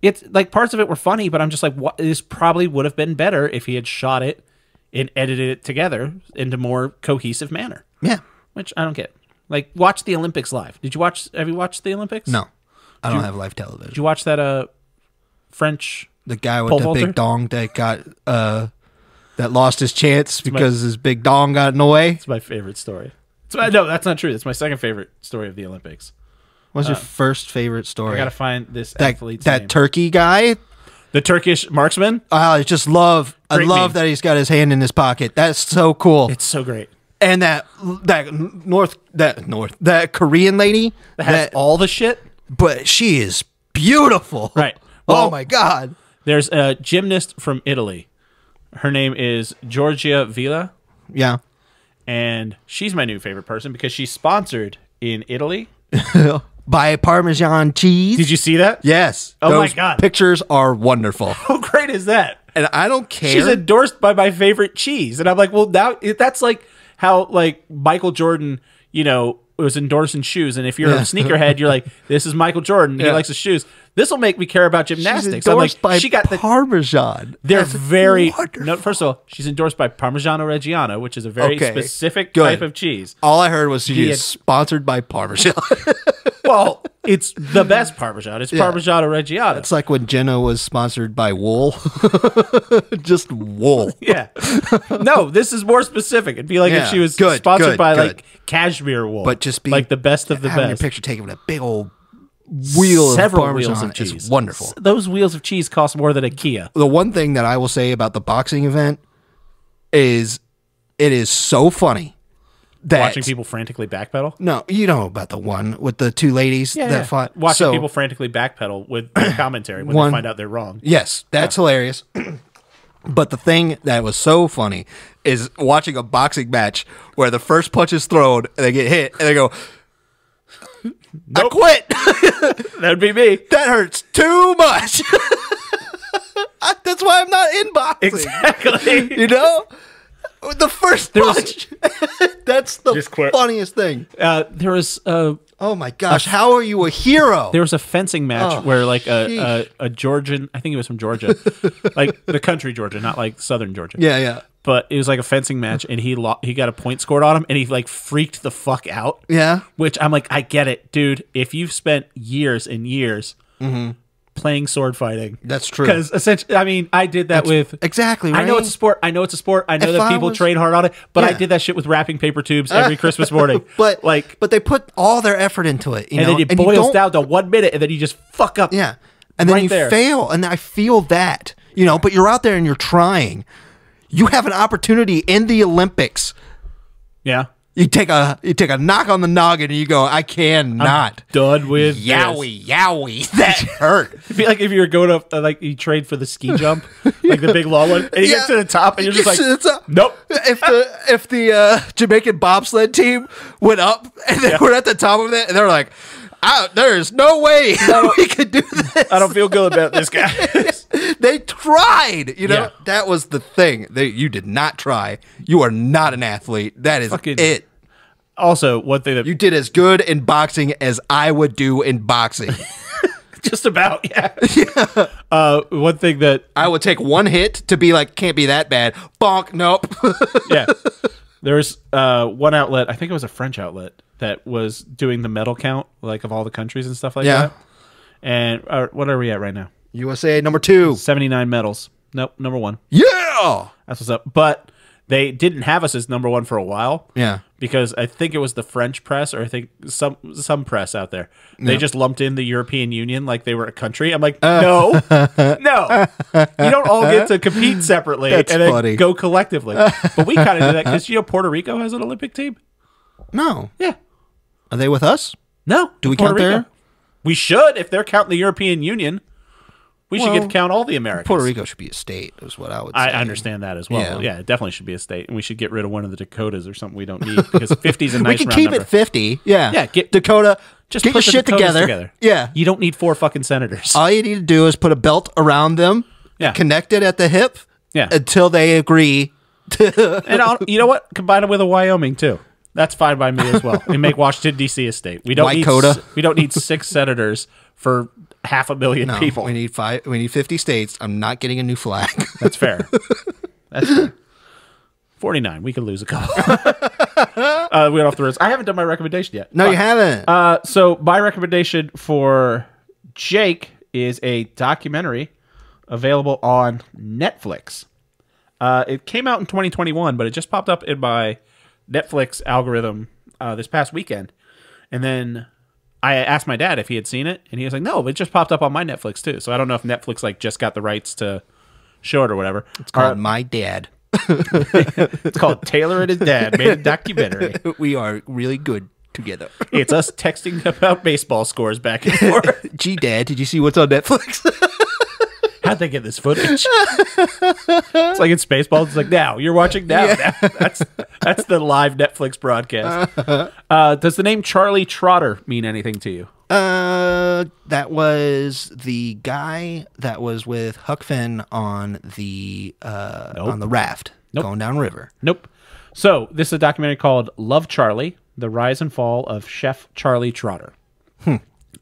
it's like parts of it were funny, but I'm just like, what? This probably would have been better if he had shot it and edited it together into more cohesive manner. Yeah, which I don't get. Like watch the Olympics live. Have you watched the Olympics? No, I don't have live television. Did you watch that French? The guy with the big dong that got that lost his chance because his big dong got in the way. It's my favorite story. No, that's not true. That's my second favorite story of the Olympics. What's your first favorite story? I gotta find this that athlete's name. Turkey guy. The Turkish marksman. I just love. I Great love meme. that he's got his hand in his pocket. That's so cool. It's so great. And that Korean lady That has all the shit. but she is beautiful. Right. Oh Well, my god. There's a gymnast from Italy. Her name is Giorgia Villa, Yeah. and she's my new favorite person because she's sponsored in Italy. By Parmesan cheese. Did you see that? Yes. Oh my Those God. Pictures are wonderful. How great is that? And I don't care. She's endorsed by my favorite cheese, and I'm like, well, now that's like how like Michael Jordan, was endorsing shoes, and if you're a sneakerhead, you're like, this is Michael Jordan. He likes his shoes. This will make me care about gymnastics. She's endorsed by she got the Parmesan. They're That's very wonderful. no. First of all, she's endorsed by Parmigiano Reggiano, which is a very Okay, specific good. type of cheese. All I heard was she He is sponsored by Parmesan. Well, it's the best Parmesan. It's Parmigiano Reggiano. It's like when Jenna was sponsored by wool. Just wool. Yeah. No, this is more specific. It'd be like if Yeah, she was good, sponsored good, by good. like cashmere wool, But just be like the best of the having best. your picture taken with a big old wheel Several of Parmesan wheels of is cheese. wonderful. Those wheels of cheese cost more than a Kia. The one thing that I will say about the boxing event is it is so funny that Watching people frantically backpedal. No, you know about the one with the two ladies that fought. Watching So, people frantically backpedal with no commentary when One- they find out they're wrong. Yes, that's hilarious. But the thing that was so funny is watching a boxing match where the first punch is thrown and they get hit and they go, I quit. That'd be me. That hurts too much. That's why I'm not in boxing. Exactly. You know? The first punch. That's the Just quit. funniest thing. There was Oh my gosh, how are you a hero? There was a fencing match Oh, where like a sheesh. Georgian, I think he was from Georgia, like the country Georgia, not like southern Georgia. Yeah. But it was like a fencing match, and he got a point scored on him, and he like freaked the fuck out. Yeah. Which I'm like, I get it, dude. If you've spent years and years playing sword fighting, That's true. Because essentially, I mean, I did that with Exactly, I know right? it's a sport. I know it's a sport. I know If that I people was- train hard on it. But I Yeah. did that shit with wrapping paper tubes every Christmas morning. But like, they put all their effort into it, you and know? then it you boils don't- down to 1 minute, and then you just fuck up. Yeah. And then right you there. fail, and I feel that, but you're out there and you're trying. You have an opportunity in the Olympics. Yeah. You take a knock on the noggin and you go, I cannot. Done with this. Yowie. That hurt. It'd be like if you were going up, like you trained for the ski jump, like the big long one, and you get to the top, and you're just like, nope. If the Jamaican bobsled team went up and they were at the top of it, and they're like, there's no way we could do this. I don't feel good about this guy. They tried, Yeah. That was the thing. You did not try. You are not an athlete. That is Fucking- it. Also, one thing that You did as good in boxing as I would do in boxing. just about, yeah. One thing that, I would take one hit to be like, can't be that bad. Bonk, nope. yeah, there was one outlet, I think it was a French outlet, that was doing the medal count, like of all the countries and stuff like Yeah. that. And what are we at right now? USA number 2. 79 medals. Nope, number 1. Yeah. That's what's up. But they didn't have us as number 1 for a while. Yeah. Because I think it was the French press, or I think some press out there. They just lumped in the European Union like they were a country. I'm like, no. You don't all get to compete separately That's and then funny. go collectively. But we kind of do that because, Puerto Rico has an Olympic team. No. Yeah. Are they with us? No. Do we Puerto count there? Rico. We should. If they're counting the European Union, we should get to count all the Americans. Puerto Rico should be a state, is what I would say. I understand that as well. Yeah. Yeah, it definitely should be a state. And we should get rid of one of the Dakotas or something we don't need because 50 is a We nice can round keep number. it 50. Yeah. Yeah, get- Dakota. Just get put your the shit Dakotas together. Yeah. You don't need 4 fucking senators. All you need to do is put a belt around them, Yeah. connect it at the hip, Yeah. until they agree. And you know what? Combine it with a Wyoming too. That's fine by me as well. And make Washington D.C. a state. We don't Wykota. need we don't need 6 senators for 500,000 people. We need 50 states. I'm not getting a new flag. That's fair. That's fair. 49. We could lose a couple. We went off the rails. I haven't done my recommendation yet. No, you haven't. So my recommendation for Jake is a documentary available on Netflix. It came out in 2021, but it just popped up in my Netflix algorithm this past weekend. And then I asked my dad if he had seen it, and he was like, "No, it just popped up on my Netflix too." So I don't know if Netflix like just got the rights to show it or whatever. It's called My Dad. It's called Taylor and His Dad made a documentary. We are really good together. It's us texting about baseball scores back and forth. Gee, Dad, did you see what's on Netflix? How'd they get this footage? It's like in Spaceballs. It's like, now you're watching now. Yeah. That's the live Netflix broadcast. Does the name Charlie Trotter mean anything to you? That was the guy that was with Huck Finn on the raft going down river. Nope. So this is a documentary called Love Charlie: The Rise and Fall of Chef Charlie Trotter.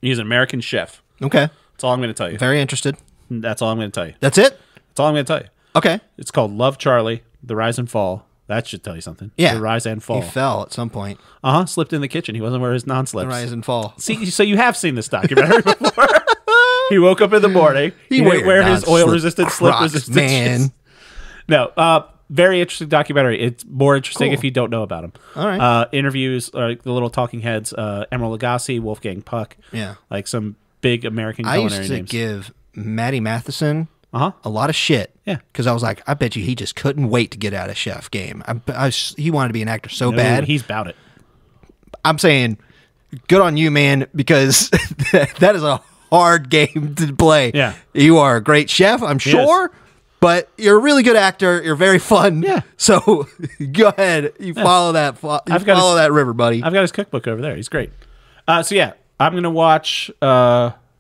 He's an American chef. Okay. That's all I'm going to tell you. Very interested. That's all I'm going to tell you. That's it? That's all I'm going to tell you. Okay. It's called Love Charlie: The Rise and Fall. That should tell you something. Yeah. The rise and fall. He fell at some point. Slipped in the kitchen. He wasn't wearing his non-slips. The rise and fall. See, so you have seen this documentary before. He woke up in the morning. He didn't wear his oil-resistant, slip-resistant man. shoes. No, very interesting documentary. It's more interesting if you don't know about him. All right. Interviews, the little talking heads, Emeril Lagasse, Wolfgang Puck. Yeah. Like some big American culinary names. I used to give Matty Matheson a lot of shit. Yeah. Because I was like, I bet you he just couldn't wait to get out of Chef game. He wanted to be an actor so bad. He's about it. I'm saying, good on you, man, because that is a hard game to play. Yeah. You are a great chef, I'm sure, but you're a really good actor. You're very fun. Yeah. So go ahead. You follow that. Follow that river, buddy. I've got his cookbook over there. He's great. So yeah, I'm going to watch,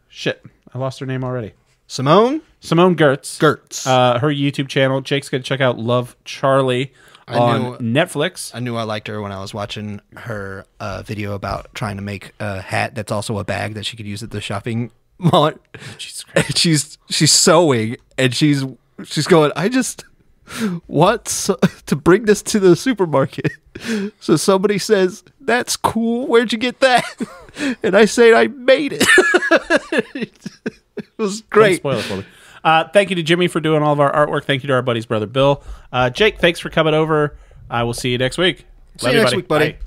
shit, I lost her name already. Simone Gertz. Her YouTube channel. Jake's going to check out Love Charlie on Netflix. I knew I liked her when I was watching her video about trying to make a hat that's also a bag that she could use at the shopping mall. She's sewing and she's going, I just want to bring this to the supermarket. So somebody says, that's cool. Where'd you get that? And I say, I made it. It was great. Don't spoil it for me. Thank you to Jimmy for doing all of our artwork. Thank you to our buddy's brother Bill. Jake, thanks for coming over. I will see you next week. See you next week, buddy. Bye.